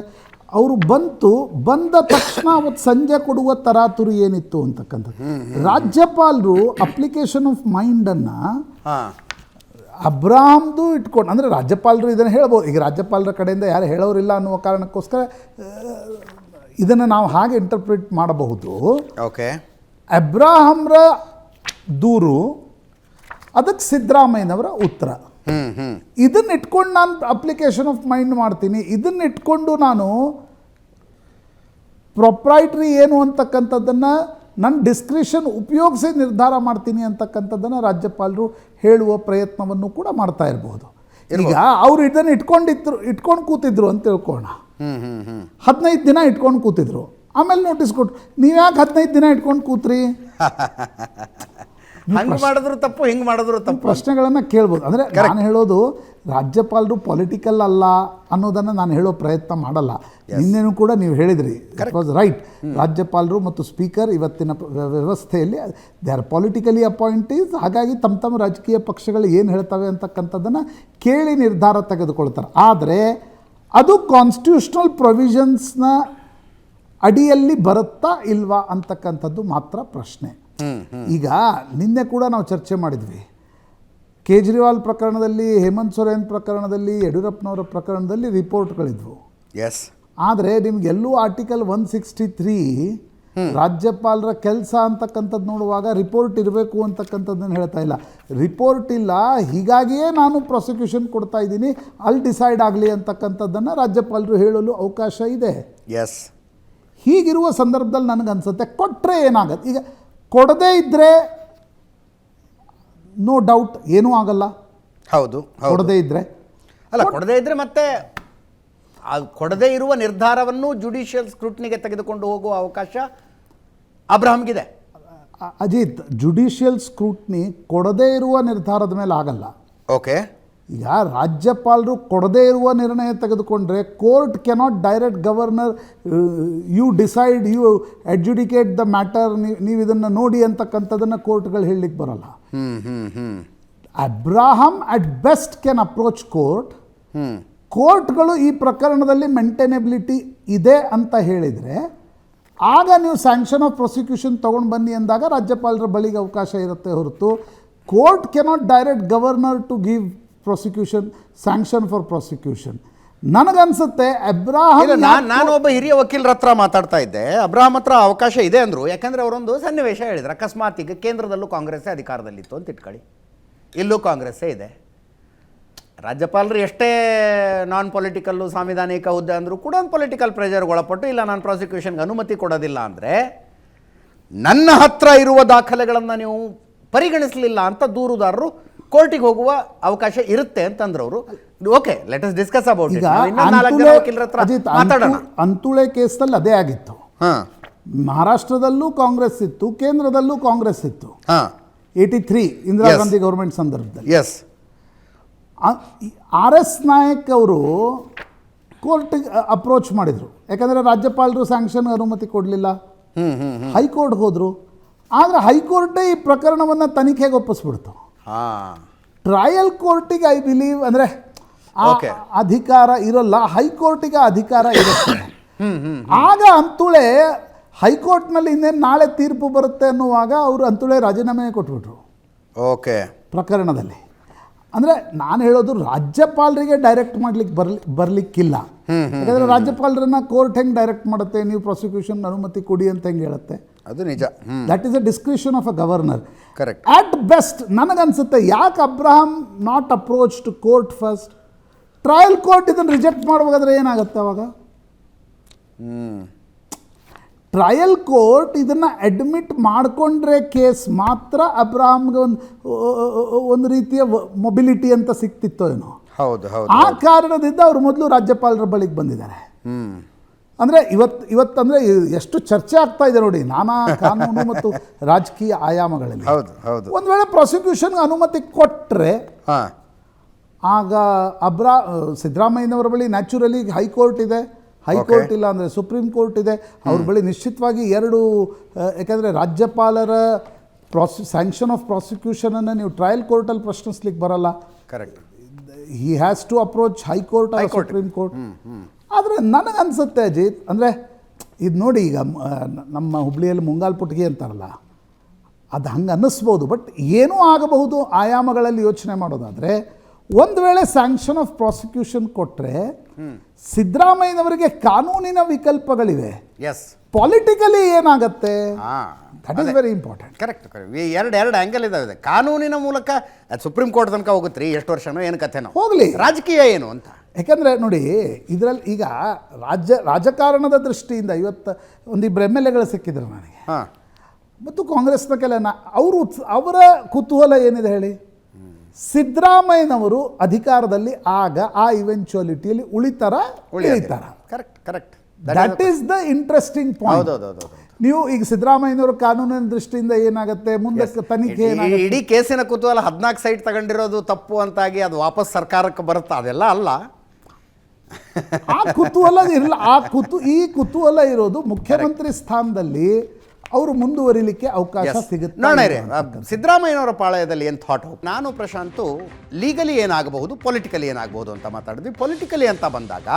ಅವರು ಬಂದ ತಕ್ಷಣ ಅವತ್ತು ಸಂಜೆ ಕೊಡುವ ತರಾತುರಿ ಏನಿತ್ತು ಅಂತಕ್ಕಂಥದ್ದು. ರಾಜ್ಯಪಾಲರು ಅಪ್ಲಿಕೇಶನ್ ಆಫ್ ಮೈಂಡನ್ನು ಅಬ್ರಾಮ್ದು ಇಟ್ಕೊಂಡು, ಅಂದರೆ ರಾಜ್ಯಪಾಲರು ಇದನ್ನು ಹೇಳ್ಬೋದು. ಈಗ ರಾಜ್ಯಪಾಲರ ಕಡೆಯಿಂದ ಯಾರು ಹೇಳೋರಿಲ್ಲ ಅನ್ನುವ ಕಾರಣಕ್ಕೋಸ್ಕರ ಇದನ್ನು ನಾವು ಹಾಗೆ ಇಂಟರ್ಪ್ರಿಟ್ ಮಾಡಬಹುದು. ಓಕೆ, ಅಬ್ರಾಹಂರ ದೂರು, ಅದಕ್ಕೆ ಸಿದ್ದರಾಮಯ್ಯನವರ ಉತ್ತರ. ಇದನ್ನು ಇಟ್ಕೊಂಡು ನಾನು ಅಪ್ಲಿಕೇಶನ್ ಆಫ್ ಮೈಂಡ್ ಮಾಡ್ತೀನಿ, ಇದನ್ನು ಇಟ್ಕೊಂಡು ನಾನು ಪ್ರೊಪ್ರೈಟ್ರಿ ಏನು ಅಂತಕ್ಕಂಥದ್ದನ್ನು ನನ್ನ ಡಿಸ್ಕ್ರಿಷನ್ ಉಪಯೋಗಿಸಿ ನಿರ್ಧಾರ ಮಾಡ್ತೀನಿ ಅಂತಕ್ಕಂಥದ್ದನ್ನು ರಾಜ್ಯಪಾಲರು ಹೇಳುವ ಪ್ರಯತ್ನವನ್ನು ಕೂಡ ಮಾಡ್ತಾ ಇರಬಹುದು. ಈಗ ಅವ್ರು ಇದನ್ನು ಇಟ್ಕೊಂಡು ಕೂತಿದ್ರು ಅಂತ ತಿಳ್ಕೋಣ. 15 ದಿನ ಇಟ್ಕೊಂಡು ಕೂತಿದ್ರು, ಆಮೇಲೆ ನೋಟಿಸ್ ಕೊಟ್ಟು ನೀವು ಯಾಕೆ 15 ದಿನ ಇಟ್ಕೊಂಡು ಕೂತ್ರಿ? ಹಂಗೆ ಮಾಡಿದ್ರು ತಪ್ಪು, ಹಿಂಗೆ ಮಾಡಿದ್ರು ತಪ್ಪು ಪ್ರಶ್ನೆಗಳನ್ನು ಕೇಳ್ಬೋದು. ಅಂದರೆ ನಾನು ಹೇಳೋದು ರಾಜ್ಯಪಾಲರು ಪೊಲಿಟಿಕಲ್ ಅಲ್ಲ ಅನ್ನೋದನ್ನು ನಾನು ಹೇಳೋ ಪ್ರಯತ್ನ ಮಾಡಲ್ಲ. ನಿನ್ನೆನೂ ಕೂಡ ನೀವು ಹೇಳಿದ್ರಿ, ಇಟ್ ವಾಸ್ ರೈಟ್. ರಾಜ್ಯಪಾಲರು ಮತ್ತು ಸ್ಪೀಕರ್ ಇವತ್ತಿನ ವ್ಯವಸ್ಥೆಯಲ್ಲಿ ದೇ ಆರ್ ಪೊಲಿಟಿಕಲಿ ಅಪಾಯಿಂಟೀಸ್. ಹಾಗಾಗಿ ತಮ್ಮ ರಾಜಕೀಯ ಪಕ್ಷಗಳು ಏನು ಹೇಳ್ತವೆ ಅಂತಕ್ಕಂಥದ್ದನ್ನು ಕೇಳಿ ನಿರ್ಧಾರ ತೆಗೆದುಕೊಳ್ತಾರೆ. ಆದರೆ ಅದು ಕಾನ್ಸ್ಟಿಟ್ಯೂಷನಲ್ ಪ್ರೊವಿಷನ್ಸ್ನ ಅಡಿಯಲ್ಲಿ ಬರುತ್ತಾ ಇಲ್ವಾ ಅಂತಕ್ಕಂಥದ್ದು ಮಾತ್ರ ಪ್ರಶ್ನೆ. ಈಗ ನಿನ್ನೆ ಕೂಡ ನಾವು ಚರ್ಚೆ ಮಾಡಿದ್ವಿ, ಕೇಜ್ರಿವಾಲ್ ಪ್ರಕರಣದಲ್ಲಿ, ಹೇಮಂತ್ ಸೊರೇನ್ ಪ್ರಕರಣದಲ್ಲಿ, ಯಡಿಯೂರಪ್ಪನವರ ಪ್ರಕರಣದಲ್ಲಿ ರಿಪೋರ್ಟ್ಗಳಿದ್ವು. ಎಸ್. ಆದರೆ ನಿಮಗೆಲ್ಲೂ ಆರ್ಟಿಕಲ್ 163 ರಾಜ್ಯಪಾಲರ ಕೆಲಸ ಅಂತಕ್ಕಂಥದ್ದು ನೋಡುವಾಗ ರಿಪೋರ್ಟ್ ಇರಬೇಕು ಅಂತಕ್ಕಂಥದ್ದನ್ನು ಹೇಳ್ತಾ ಇಲ್ಲ. ರಿಪೋರ್ಟ್ ಇಲ್ಲ, ಹೀಗಾಗಿಯೇ ನಾನು ಪ್ರಾಸಿಕ್ಯೂಷನ್ ಕೊಡ್ತಾ ಇದ್ದೀನಿ, ಅಲ್ಲಿ ಡಿಸೈಡ್ ಆಗಲಿ ಅಂತಕ್ಕಂಥದ್ದನ್ನು ರಾಜ್ಯಪಾಲರು ಹೇಳಲು ಅವಕಾಶ ಇದೆ. ಎಸ್. ಹೀಗಿರುವ ಸಂದರ್ಭದಲ್ಲಿ ನನಗನ್ಸುತ್ತೆ ಕೊಟ್ಟರೆ ಏನಾಗತ್ತೆ. ಈಗ ಕೊಡದೇ ಇದ್ದರೆ ನೋ ಡೌಟ್ ಏನೂ ಆಗಲ್ಲ. ಹೌದು, ಕೊಡದೇ ಇದ್ದರೆ ಅಲ್ಲ, ಕೊಡದೇ ಇದ್ದರೆ ಮತ್ತೆ ಕೊಡದೇ ಇರುವ ನಿರ್ಧಾರವನ್ನು ಜುಡಿಷಿಯಲ್ ಸ್ಕ್ರೂಟ್ನಿಗೆ ತೆಗೆದುಕೊಂಡು ಹೋಗುವ ಅವಕಾಶ ಅಬ್ರಹಾಂಗಿದೆ. ಅಜಿತ್, ಜುಡಿಷಿಯಲ್ ಸ್ಕ್ರೂಟ್ನಿ ಕೊಡದೇ ಇರುವ ನಿರ್ಧಾರದ ಮೇಲೆ ಆಗಲ್ಲ. ಓಕೆ. ಈಗ ರಾಜ್ಯಪಾಲರು ಕೊಡದೇ ಇರುವ ನಿರ್ಣಯ ತೆಗೆದುಕೊಂಡ್ರೆ court cannot direct governor, you decide, you adjudicate the matter, ನೀವು ಇದನ್ನು ನೋಡಿ ಅಂತಕ್ಕಂಥದ್ದನ್ನು ಕೋರ್ಟ್ಗಳು ಹೇಳಲಿಕ್ಕೆ ಬರಲ್ಲ. Abraham at best can approach court. ಕೋರ್ಟ್ಗಳು ಈ ಪ್ರಕರಣದಲ್ಲಿ ಮೇಂಟೈನಬಿಲಿಟಿ ಇದೆ ಅಂತ ಹೇಳಿದರೆ ಆಗ ನೀವು ಸ್ಯಾಂಕ್ಷನ್ ಆಫ್ ಪ್ರಾಸಿಕ್ಯೂಷನ್ ತೊಗೊಂಡು ಬನ್ನಿ ಅಂದಾಗ ರಾಜ್ಯಪಾಲರ ಬಳಿಗೆ ಅವಕಾಶ ಇರುತ್ತೆ ಹೊರತು court cannot direct governor to give prosecution, sanction for prosecution. ನನಗನ್ಸುತ್ತೆ ಅಬ್ರಾಹಂ, ನಾನು ಒಬ್ಬ ಹಿರಿಯ ವಕೀಲರ ಹತ್ರ ಮಾತಾಡ್ತಾ ಇದ್ದೆ, ಅಬ್ರಾಹಂ ಹತ್ರ ಅವಕಾಶ ಇದೆ ಅಂದರು. ಯಾಕಂದರೆ ಅವರೊಂದು ಸನ್ನಿವೇಶ ಹೇಳಿದ್ರು, ಅಕಸ್ಮಾತ್ ಈಗ ಕೇಂದ್ರದಲ್ಲೂ ಕಾಂಗ್ರೆಸ್ಸೇ ಅಧಿಕಾರದಲ್ಲಿತ್ತು ಅಂತ ಇಟ್ಕೊಳ್ಳಿ, ಇಲ್ಲೂ ಕಾಂಗ್ರೆಸ್ಸೇ ಇದೆ, ರಾಜ್ಯಪಾಲರು ಎಷ್ಟೇ ನಾನ್ ಪೊಲಿಟಿಕಲ್ಲು ಸಾಂವಿಧಾನಿಕ ಹುದ್ದೆ ಅಂದರೂ ಕೂಡ ಒಂದು ಪೊಲಿಟಿಕಲ್ ಪ್ರೆಷರ್ಗೆ ಒಳಪಟ್ಟು ಇಲ್ಲ ನಾನು ಪ್ರಾಸಿಕ್ಯೂಷನ್ಗೆ ಅನುಮತಿ ಕೊಡೋದಿಲ್ಲ ಅಂದರೆ ನನ್ನ ಹತ್ರ ಇರುವ ದಾಖಲೆಗಳನ್ನು ನೀವು ಪರಿಗಣಿಸಲಿಲ್ಲ ಅಂತ ದೂರುದಾರರು ಕೋರ್ಟಿಗೆ ಹೋಗುವ ಅವಕಾಶ ಇರುತ್ತೆ ಅಂತಂದ್ರೆ ಅವರು. Okay, let us discuss about it. Antulay ಕೇಸಲ್ಲಿ ಅದೇ ಆಗಿತ್ತು. ಮಹಾರಾಷ್ಟ್ರದಲ್ಲೂ ಕಾಂಗ್ರೆಸ್ ಇತ್ತು, ಕೇಂದ್ರದಲ್ಲೂ ಕಾಂಗ್ರೆಸ್ ಇತ್ತು. 83 ಇಂದಿರಾ ಗಾಂಧಿ ಗೌರ್ಮೆಂಟ್ ಸಂದರ್ಭದಲ್ಲಿ. ಎಸ್. RS ನಾಯಕ್ ಅವರು ಕೋರ್ಟಿಗೆ ಅಪ್ರೋಚ್ ಮಾಡಿದರು, ಯಾಕಂದರೆ ರಾಜ್ಯಪಾಲರು ಸ್ಯಾಂಕ್ಷನ್ ಅನುಮತಿ ಕೊಡಲಿಲ್ಲ. ಹೈಕೋರ್ಟ್ಗೆ ಹೋದರು, ಆದರೆ ಹೈಕೋರ್ಟೇ ಈ ಪ್ರಕರಣವನ್ನು ತನಿಖೆಗೆ ಒಪ್ಪಿಸ್ಬಿಡ್ತು. ಟ್ರಯಲ್ ಕೋರ್ಟಿಗೆ ಐ ಬಿಲೀವ್ ಅಂದರೆ ಅಧಿಕಾರ ಇರೋಲ್ಲ, ಹೈಕೋರ್ಟಿಗೆ ಅಧಿಕಾರ ಇರುತ್ತೆ. ಆಗ ಅಂತುಳೆ ಹೈಕೋರ್ಟ್ನಲ್ಲಿ ಇನ್ನೇನು ನಾಳೆ ತೀರ್ಪು ಬರುತ್ತೆ ಅನ್ನುವಾಗ ಅವರು ಅಂತುಳೆ ರಾಜೀನಾಮೆ ಕೊಟ್ಬಿಟ್ರು. ಓಕೆ. ಪ್ರಕರಣದಲ್ಲಿ ಅಂದರೆ ನಾನು ಹೇಳೋದು ರಾಜ್ಯಪಾಲರಿಗೆ ಡೈರೆಕ್ಟ್ ಮಾಡ್ಲಿಕ್ಕೆ ಬರಲಿಕ್ಕಿಲ್ಲ. ಯಾಕಂದರೆ ರಾಜ್ಯಪಾಲರನ್ನ ಕೋರ್ಟ್ ಹೆಂಗೆ ಡೈರೆಕ್ಟ್ ಮಾಡುತ್ತೆ, ನೀವು ಪ್ರಾಸಿಕ್ಯೂಷನ್ ಅನುಮತಿ ಕೊಡಿ ಅಂತ ಹೆಂಗೆ ಹೇಳುತ್ತೆ? ಅದು ನಿಜ. That is a discretion of a governor. Correct. At best ನನಗನ್ಸುತ್ತೆ ಯಾಕೆ Abraham not approach to court first? Trial court ಇದನ್ನು ರಿಜೆಕ್ಟ್ ಮಾಡಬೇಕಾದ್ರೆ ಏನಾಗುತ್ತೆ ಅವಾಗ? ಟ್ರಯಲ್ ಕೋರ್ಟ್ ಇದನ್ನು ಅಡ್ಮಿಟ್ ಮಾಡಿಕೊಂಡ್ರೆ ಕೇಸ್ ಮಾತ್ರ ಅಬ್ರಹಾಂಗೆ ಒಂದು ರೀತಿಯ ಮೊಬಿಲಿಟಿ ಅಂತ ಸಿಕ್ತಿತ್ತೋ ಏನೋ. ಹೌದು ಹೌದು. ಆ ಕಾರಣದಿಂದ ಅವರು ಮೊದಲು ರಾಜ್ಯಪಾಲರ ಬಳಿಗೆ ಬಂದಿದ್ದಾರೆ. ಅಂದರೆ ಇವತ್ತಂದರೆ ಎಷ್ಟು ಚರ್ಚೆ ಆಗ್ತಾ ಇದೆ ನೋಡಿ, ನಾನಾ ಕಾನೂನು ಮತ್ತು ರಾಜಕೀಯ ಆಯಾಮಗಳಲ್ಲಿ. ಹೌದು ಹೌದು. ಒಂದು ವೇಳೆ ಪ್ರಾಸಿಕ್ಯೂಷನ್ಗೆ ಅನುಮತಿ ಕೊಟ್ಟರೆ ಆಗ ಸಿದ್ದರಾಮಯ್ಯನವರ ಬಳಿ ನ್ಯಾಚುರಲಿ ಹೈಕೋರ್ಟ್ ಇದೆ, ಹೈಕೋರ್ಟ್ ಇಲ್ಲ ಅಂದರೆ ಸುಪ್ರೀಂ ಕೋರ್ಟ್ ಇದೆ. ಅವ್ರ ಬಳಿ ನಿಶ್ಚಿತವಾಗಿ ಎರಡು, ಯಾಕೆಂದರೆ ರಾಜ್ಯಪಾಲರ ಸ್ಯಾಂಕ್ಷನ್ ಆಫ್ ಪ್ರಾಸಿಕ್ಯೂಷನನ್ನು ನೀವು ಟ್ರಯಲ್ ಕೋರ್ಟಲ್ಲಿ ಪ್ರಶ್ನಿಸ್ಲಿಕ್ಕೆ ಬರಲ್ಲ. Correct. He has to approach high court or supreme court. ಆದರೆ ನನಗನ್ಸುತ್ತೆ ಅಜಿತ್, ಅಂದರೆ ಇದು ನೋಡಿ, ಈಗ ನಮ್ಮ ಹುಬ್ಳಿಯಲ್ಲಿ ಮುಂಗಾಲ್ ಪುಟ್ಗಿ ಅಂತಾರಲ್ಲ, ಅದು ಹಂಗೆ ಅನ್ನಿಸ್ಬೋದು. ಬಟ್ ಏನೂ ಆಗಬಹುದು ಆಯಾಮಗಳಲ್ಲಿ ಯೋಚನೆ ಮಾಡೋದಾದರೆ, ಒಂದು ವೇಳೆ ಸ್ಯಾಂಕ್ಷನ್ ಆಫ್ ಪ್ರಾಸಿಕ್ಯೂಷನ್ ಕೊಟ್ಟರೆ ಸಿದ್ದರಾಮಯ್ಯನವರಿಗೆ ಕಾನೂನಿನ ವಿಕಲ್ಪಗಳಿವೆ. ಎಸ್. ಪಾಲಿಟಿಕಲಿ ಏನಾಗುತ್ತೆ? That is very important. Correct. ಎರಡು ಆ್ಯಂಗಲ್ ಇದಾವೆ. ಕಾನೂನಿನ ಮೂಲಕ ಸುಪ್ರೀಂ ಕೋರ್ಟ್ ತನಕ ಹೋಗುತ್ತೆ ರೀ, ಎಷ್ಟು ವರ್ಷನೋ ಏನು ಕಥೆನೋ ಹೋಗಲಿ, ರಾಜಕೀಯ ಏನು ಅಂತ. ಯಾಕೆಂದರೆ ನೋಡಿ, ಇದರಲ್ಲಿ ಈಗ ರಾಜಕಾರಣದ ದೃಷ್ಟಿಯಿಂದ ಇವತ್ತು ಒಂದಿಬ್ಬರು MLAಗಳು ಸಿಕ್ಕಿದ್ರು ನನಗೆ, ಮತ್ತು ಕಾಂಗ್ರೆಸ್ನ ಅವರ ಕುತೂಹಲ ಏನಿದೆ ಹೇಳಿ? ಸಿದ್ದರಾಮಯ್ಯನವರು ಅಧಿಕಾರದಲ್ಲಿ ಆಗ ಆ ಇವೆಂಚುಯಾಲಿಟಿಯಲ್ಲಿ ಉಳಿತಾರ. Correct. That is the interesting point. ಹೌದು. ನೀವು ಈಗ ಸಿದ್ದರಾಮಯ್ಯನವರು ಕಾನೂನಿನ ದೃಷ್ಟಿಯಿಂದ ಏನಾಗುತ್ತೆ, ಮುಂದಕ್ಕೆ ತನಿಖೆ ಏನಾಗುತ್ತೆ, ಇಡೀ ಕೇಸಿನ ಕುತೂಹಲ 14 ಸೈಟ್ ತಗೊಂಡಿರೋದು ತಪ್ಪು ಅಂತಾಗಿ ಅದು ವಾಪಸ್ ಸರ್ಕಾರಕ್ಕೆ ಬರುತ್ತೆ, ಅದೆಲ್ಲ ಅಲ್ಲ. ಆ ಕುತೂಹಲ ಇರಲ್ಲ. ಈ ಕುತೂಹಲ ಇರೋದು ಮುಖ್ಯಮಂತ್ರಿ ಸ್ಥಾನದಲ್ಲಿ ಅವರು ಮುಂದುವರಿಲಿಕ್ಕೆ ಅವಕಾಶ ಸಿಗುತ್ತೆ. ನೋಡ್ರಿ, ಸಿದ್ದರಾಮಯ್ಯನವರ ಪಾಳಯದಲ್ಲಿ ಏನು ಥಾಟ್. ನಾನು ಪ್ರಶಾಂತು ಲೀಗಲಿ ಏನಾಗಬಹುದು, ಪೊಲಿಟಿಕಲಿ ಏನಾಗಬಹುದು ಅಂತ ಮಾತಾಡಿದ್ವಿ. ಪೊಲಿಟಿಕಲಿ ಅಂತ ಬಂದಾಗ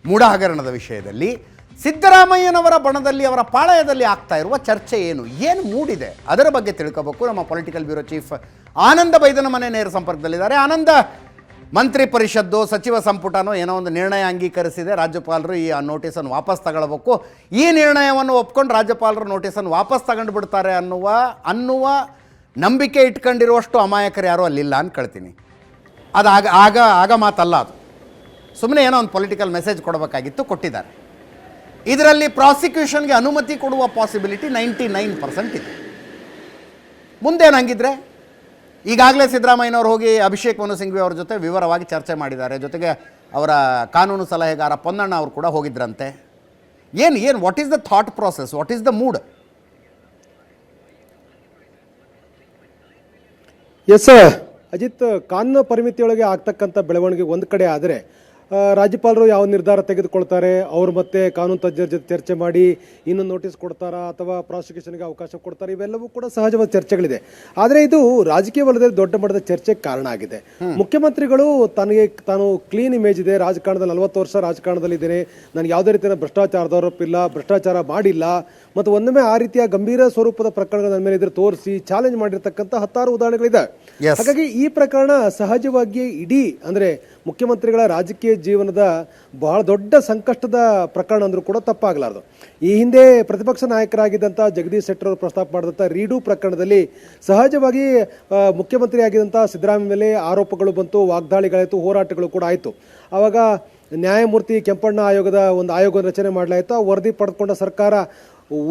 ಮೂಢ ಹಗರಣದ ವಿಷಯದಲ್ಲಿ ಸಿದ್ದರಾಮಯ್ಯನವರ ಬಣದಲ್ಲಿ, ಅವರ ಪಾಳಯದಲ್ಲಿ ಆಗ್ತಾ ಇರುವ ಚರ್ಚೆ ಏನು ಮೂಡಿದೆ ಅದರ ಬಗ್ಗೆ ತಿಳ್ಕೋಬೇಕು. ನಮ್ಮ ಪೊಲಿಟಿಕಲ್ ಬ್ಯೂರೋ ಚೀಫ್ ಆನಂದ ಬೈದನ ಮನೆ ನೇರ ಸಂಪರ್ಕದಲ್ಲಿದ್ದಾರೆ. ಆನಂದ, ಮಂತ್ರಿ ಪರಿಷತ್ತು, ಸಚಿವ ಸಂಪುಟನೋ ಏನೋ ಒಂದು ನಿರ್ಣಯ ಅಂಗೀಕರಿಸಿದೆ. ರಾಜ್ಯಪಾಲರು ಈ ನೋಟಿಸನ್ನು ವಾಪಸ್ ತಗೊಳ್ಬೇಕು. ಈ ನಿರ್ಣಯವನ್ನು ಒಪ್ಕೊಂಡು ರಾಜ್ಯಪಾಲರು ನೋಟಿಸನ್ನು ವಾಪಸ್ ತಗೊಂಡು ಬಿಡ್ತಾರೆ ಅನ್ನುವ ನಂಬಿಕೆ ಇಟ್ಕೊಂಡಿರುವಷ್ಟು ಅಮಾಯಕರು ಯಾರೂ ಅಲ್ಲಿಲ್ಲ ಅನ್ಕೊಳ್ತೀನಿ. ಅದು ಆಗ ಮಾತಲ್ಲ. ಅದು ಸುಮ್ಮನೆ ಏನೋ ಒಂದು ಪೊಲಿಟಿಕಲ್ ಮೆಸೇಜ್ ಕೊಡಬೇಕಾಗಿತ್ತು, ಕೊಟ್ಟಿದ್ದಾರೆ. ಇದರಲ್ಲಿ ಪ್ರಾಸಿಕ್ಯೂಷನ್ಗೆ ಅನುಮತಿ ಕೊಡುವ ಪಾಸಿಬಿಲಿಟಿ 99% ಇದೆ. ಮುಂದೇನಂಗಿದ್ರೆ ಈಗಾಗಲೇ ಸಿದ್ದರಾಮಯ್ಯನವರು ಹೋಗಿ ಅಭಿಷೇಕ್ ಮನು ಸಿಂಘ್ವಿ ಅವ್ರ ಜೊತೆ ವಿವರವಾಗಿ ಚರ್ಚೆ ಮಾಡಿದ್ದಾರೆ. ಜೊತೆಗೆ ಅವರ ಕಾನೂನು ಸಲಹೆಗಾರ ಪೊನ್ನಣ್ಣ ಅವರು ಕೂಡ ಹೋಗಿದ್ರಂತೆ. ಏನು what is the thought process, what is the mood? Yes Ajit, ಕಾನೂನು ಪರಿಮಿತಿಯೊಳಗೆ ಆಗ್ತಕ್ಕಂಥ ಬೆಳವಣಿಗೆ ಒಂದು ಕಡೆ ಆದರೆ ರಾಜ್ಯಪಾಲರು ಯಾವ ನಿರ್ಧಾರ ತೆಗೆದುಕೊಳ್ತಾರೆ, ಅವರು ಮತ್ತೆ ಕಾನೂನು ತಜ್ಞರ ಜೊತೆ ಚರ್ಚೆ ಮಾಡಿ ಇನ್ನೊಂದು ನೋಟಿಸ್ ಕೊಡ್ತಾರಾ ಅಥವಾ ಪ್ರಾಸಿಕ್ಯೂಷನ್ಗೆ ಅವಕಾಶ ಕೊಡ್ತಾರೆ, ಇವೆಲ್ಲವೂ ಕೂಡ ಸಹಜವಾದ ಚರ್ಚೆಗಳಿದೆ. ಆದರೆ ಇದು ರಾಜಕೀಯ ವಲಯದಲ್ಲಿ ದೊಡ್ಡ ಮಟ್ಟದ ಚರ್ಚೆಗೆ ಕಾರಣ ಆಗಿದೆ. ಮುಖ್ಯಮಂತ್ರಿಗಳು ತಾನು ಕ್ಲೀನ್ ಇಮೇಜ್ ಇದೆ, ರಾಜಕಾರಣದಲ್ಲಿ 40 ವರ್ಷ ರಾಜಕಾರಣದಲ್ಲಿದ್ದೇನೆ, ನನಗೆ ಯಾವುದೇ ರೀತಿಯ ಭ್ರಷ್ಟಾಚಾರದ ಆರೋಪ ಇಲ್ಲ, ಭ್ರಷ್ಟಾಚಾರ ಮಾಡಿಲ್ಲ, ಮತ್ತು ಒಂದೊಮ್ಮೆ ಆ ರೀತಿಯ ಗಂಭೀರ ಸ್ವರೂಪದ ಪ್ರಕರಣಗಳು ನನ್ನ ಮೇಲೆ ಇದ್ರೆ ತೋರಿಸಿ ಚಾಲೆಂಜ್ ಮಾಡಿರ್ತಕ್ಕಂಥ 10 ಉದಾಹರಣೆಗಳಿದೆ. ಹಾಗಾಗಿ ಈ ಪ್ರಕರಣ ಸಹಜವಾಗಿ ಇಡೀ ಅಂದ್ರೆ ಮುಖ್ಯಮಂತ್ರಿಗಳ ರಾಜಕೀಯ ಜೀವನದ ಬಹಳ ದೊಡ್ಡ ಸಂಕಷ್ಟದ ಪ್ರಕರಣ ಅಂದ್ರೂ ಕೂಡ ತಪ್ಪಾಗಲಾರದು. ಈ ಹಿಂದೆ ಪ್ರತಿಪಕ್ಷ ನಾಯಕರಾಗಿದ್ದಂಥ ಜಗದೀಶ್ ಶೆಟ್ಟರ್ ಅವರು ಪ್ರಸ್ತಾಪ ಮಾಡಿದಂಥ ರೀಡು ಪ್ರಕರಣದಲ್ಲಿ ಸಹಜವಾಗಿ ಮುಖ್ಯಮಂತ್ರಿ ಆಗಿದ್ದಂಥ ಸಿದ್ದರಾಮಯ್ಯ ಮೇಲೆ ಆರೋಪಗಳು ಬಂತು, ವಾಗ್ದಾಳಿಗಳಾಯಿತು, ಹೋರಾಟಗಳು ಕೂಡ ಆಯಿತು. ಆವಾಗ ನ್ಯಾಯಮೂರ್ತಿ ಕೆಂಪಣ್ಣ ಆಯೋಗದ ಒಂದು ಆಯೋಗ ರಚನೆ ಮಾಡಲಾಯಿತು. ಆ ವರದಿ ಪಡೆದುಕೊಂಡ ಸರ್ಕಾರ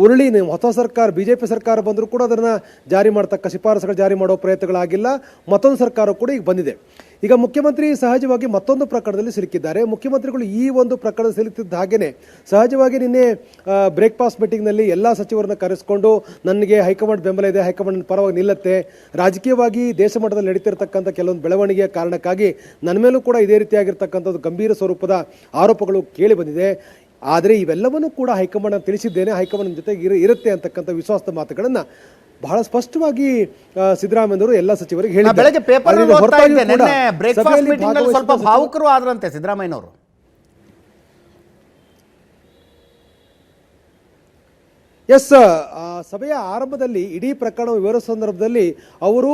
ಉರುಳಿ ಹೊಸ ಸರ್ಕಾರ ಬಿಜೆಪಿ ಸರ್ಕಾರ ಬಂದರೂ ಕೂಡ ಅದನ್ನು ಜಾರಿ ಮಾಡ್ತಕ್ಕ ಶಿಫಾರಸುಗಳು ಜಾರಿ ಮಾಡೋ ಪ್ರಯತ್ನಗಳಾಗಿಲ್ಲ. ಮತ್ತೊಂದು ಸರ್ಕಾರ ಕೂಡ ಈಗ ಬಂದಿದೆ. ಈಗ ಮುಖ್ಯಮಂತ್ರಿ ಸಹಜವಾಗಿ ಮತ್ತೊಂದು ಪ್ರಕರಣದಲ್ಲಿ ಸಿಲುಕಿದ್ದಾರೆ. ಮುಖ್ಯಮಂತ್ರಿಗಳು ಈ ಒಂದು ಪ್ರಕರಣ ಸಿಲುಕಿದ್ದ ಹಾಗೇನೆ ಸಹಜವಾಗಿ ನಿನ್ನೆ ಬ್ರೇಕ್ಫಾಸ್ಟ್ ಮೀಟಿಂಗ್ನಲ್ಲಿ ಎಲ್ಲ ಸಚಿವರನ್ನ ಕರೆಸಿಕೊಂಡು ನನಗೆ ಹೈಕಮಾಂಡ್ ಬೆಂಬಲ ಇದೆ, ಹೈಕಮಾಂಡ್ ಪರವಾಗಿ ನಿಲ್ಲುತ್ತೆ, ರಾಜಕೀಯವಾಗಿ ದೇಶ ಮಟ್ಟದಲ್ಲಿ ನಡೀತಿರ್ತಕ್ಕಂಥ ಕೆಲವೊಂದು ಬೆಳವಣಿಗೆಯ ಕಾರಣಕ್ಕಾಗಿ ನನ್ನ ಮೇಲೂ ಕೂಡ ಇದೇ ರೀತಿಯಾಗಿರ್ತಕ್ಕಂಥದ್ದು ಗಂಭೀರ ಸ್ವರೂಪದ ಆರೋಪಗಳು ಕೇಳಿ ಬಂದಿದೆ. ಆದರೆ ಇವೆಲ್ಲವನ್ನೂ ಕೂಡ ಹೈಕಮಾಂಡ್ ತಿಳಿಸಿದ್ದೇನೆ, ಹೈಕಮಾಂಡ್ ಜೊತೆಗೆ ಇರುತ್ತೆ ಅಂತಕ್ಕಂಥ ವಿಶ್ವಾಸದ ಮಾತುಗಳನ್ನ ಬಹಳ ಸ್ಪಷ್ಟವಾಗಿ ಸಿದ್ದರಾಮಯ್ಯನವರು ಎಲ್ಲ ಸಚಿವರಿಗೆ ಹೇಳಿದ್ದಾರೆ. ಬೆಳಗ್ಗೆ ಪೇಪರ್ ಬ್ರೇಕ್ಫಾಸ್ಟ್ ಮೀಟಿಂಗ್ ನಲ್ಲಿ ಸ್ವಲ್ಪ ಭಾವುಕರು ಆದ್ರಂತೆ ಸಿದ್ದರಾಮಯ್ಯನವರು. ಎಸ್, ಸಭೆಯ ಆರಂಭದಲ್ಲಿ ಇಡೀ ಪ್ರಕರಣ ವಿವರಿಸುವ ಸಂದರ್ಭದಲ್ಲಿ ಅವರು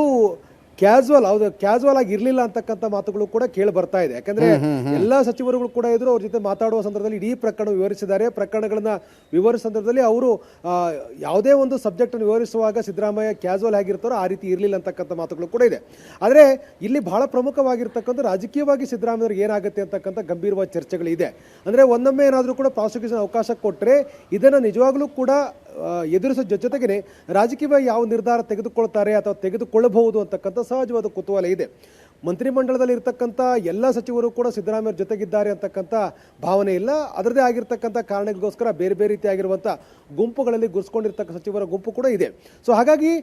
ಕ್ಯಾಸುವಲ್ ಆಗಿ ಇರಲಿಲ್ಲ ಅಂತಕ್ಕಂಥ ಮಾತುಗಳು ಕೂಡ ಕೇಳಿ ಬರ್ತಾ ಇದೆ. ಯಾಕಂದ್ರೆ ಎಲ್ಲ ಸಚಿವರುಗಳು ಕೂಡ ಇದ್ರು, ಅವ್ರ ಜೊತೆ ಮಾತಾಡುವ ಸಂದರ್ಭದಲ್ಲಿ ಇಡೀ ಪ್ರಕರಣ ವಿವರಿಸಿದ್ದಾರೆ. ಪ್ರಕರಣಗಳನ್ನ ವಿವರಿಸುವ ಸಂದರ್ಭದಲ್ಲಿ ಅವರು ಯಾವುದೇ ಒಂದು ಸಬ್ಜೆಕ್ಟ್ ಅನ್ನು ವಿವರಿಸುವಾಗ ಸಿದ್ದರಾಮಯ್ಯ ಕ್ಯಾಸುವಲ್ ಆಗಿರ್ತಾರೋ ಆ ರೀತಿ ಇರಲಿಲ್ಲ ಅಂತಕ್ಕಂಥ ಮಾತುಗಳು ಕೂಡ ಇದೆ. ಆದರೆ ಇಲ್ಲಿ ಬಹಳ ಪ್ರಮುಖವಾಗಿರ್ತಕ್ಕಂಥ ರಾಜಕೀಯವಾಗಿ ಸಿದ್ದರಾಮಯ್ಯವ್ರಿಗೆ ಏನಾಗುತ್ತೆ ಅಂತಕ್ಕಂಥ ಗಂಭೀರವಾದ ಚರ್ಚೆಗಳಿದೆ. ಅಂದ್ರೆ ಒಂದೊಮ್ಮೆ ಏನಾದರೂ ಕೂಡ ಪ್ರಾಸಿಕ್ಯೂಷನ್ ಅವಕಾಶ ಕೊಟ್ಟರೆ ಇದನ್ನು ನಿಜವಾಗ್ಲೂ ಕೂಡ ಎದುರಿಸೋ ಜೊತೆಗೇನೆ ರಾಜಕೀಯವಾಗಿ ಯಾವ ನಿರ್ಧಾರ ತೆಗೆದುಕೊಳ್ತಾರೆ ಅಥವಾ ತೆಗೆದುಕೊಳ್ಳಬಹುದು ಅಂತಕ್ಕಂಥ ಸಹಜವಾದ ಕುತೂಹಲ ಇದೆ. ಮಂತ್ರಿಮಂಡಲದಲ್ಲಿ ಇರ್ತಕ್ಕಂಥ ಎಲ್ಲ ಸಚಿವರು ಕೂಡ ಸಿದ್ದರಾಮಯ್ಯ ಜೊತೆಗಿದ್ದಾರೆ ಅಂತಕ್ಕಂಥ ಭಾವನೆ ಇಲ್ಲ. ಅದರದೇ ಆಗಿರ್ತಕ್ಕಂಥ ಕಾರಣಗಳಿಗೋಸ್ಕರ ಬೇರೆ ಬೇರೆ ರೀತಿಯಾಗಿರುವಂಥ ಗುಂಪುಗಳಲ್ಲಿ ಗುರ್ಸ್ಕೊಂಡಿರ್ತಕ್ಕ ಸಚಿವರ ಗುಂಪು ಕೂಡ ಇದೆ. ಸೊ ಹಾಗಾಗಿ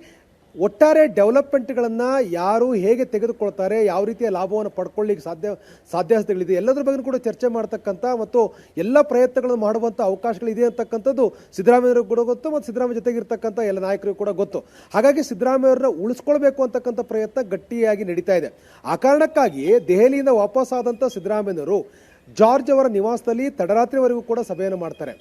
ಒಟ್ಟಾರೆ ಡೆವಲಪ್ಮೆಂಟ್ಗಳನ್ನು ಯಾರು ಹೇಗೆ ತೆಗೆದುಕೊಳ್ತಾರೆ, ಯಾವ ರೀತಿಯ ಲಾಭವನ್ನು ಪಡ್ಕೊಳ್ಳಿಕ್ಕೆ ಸಾಧ್ಯತೆಗಳಿದೆ ಎಲ್ಲದರ ಬಗ್ಗೆ ಕೂಡ ಚರ್ಚೆ ಮಾಡ್ತಕ್ಕಂಥ ಮತ್ತು ಎಲ್ಲ ಪ್ರಯತ್ನಗಳನ್ನು ಮಾಡುವಂಥ ಅವಕಾಶಗಳಿದೆ ಅಂತಕ್ಕಂಥದ್ದು ಸಿದ್ದರಾಮಯ್ಯವ್ರಿಗೆ ಕೂಡ ಗೊತ್ತು ಮತ್ತು ಸಿದ್ದರಾಮಯ್ಯ ಜೊತೆಗಿರ್ತಕ್ಕಂಥ ಎಲ್ಲ ನಾಯಕರಿಗೂ ಕೂಡ ಗೊತ್ತು. ಹಾಗಾಗಿ ಸಿದ್ದರಾಮಯ್ಯವ್ರನ್ನ ಉಳಿಸ್ಕೊಳ್ಬೇಕು ಅಂತಕ್ಕಂಥ ಪ್ರಯತ್ನ ಗಟ್ಟಿಯಾಗಿ ನಡೀತಾ ಇದೆ. ಆ ಕಾರಣಕ್ಕಾಗಿ ದೆಹಲಿಯಿಂದ ವಾಪಸ್ ಆದಂಥ ಸಿದ್ದರಾಮಯ್ಯನವರು ಜಾರ್ಜ್ ಅವರ ನಿವಾಸದಲ್ಲಿ ತಡರಾತ್ರಿವರೆಗೂ ಕೂಡ ಸಭೆಯನ್ನು ಮಾಡ್ತಾರೆ.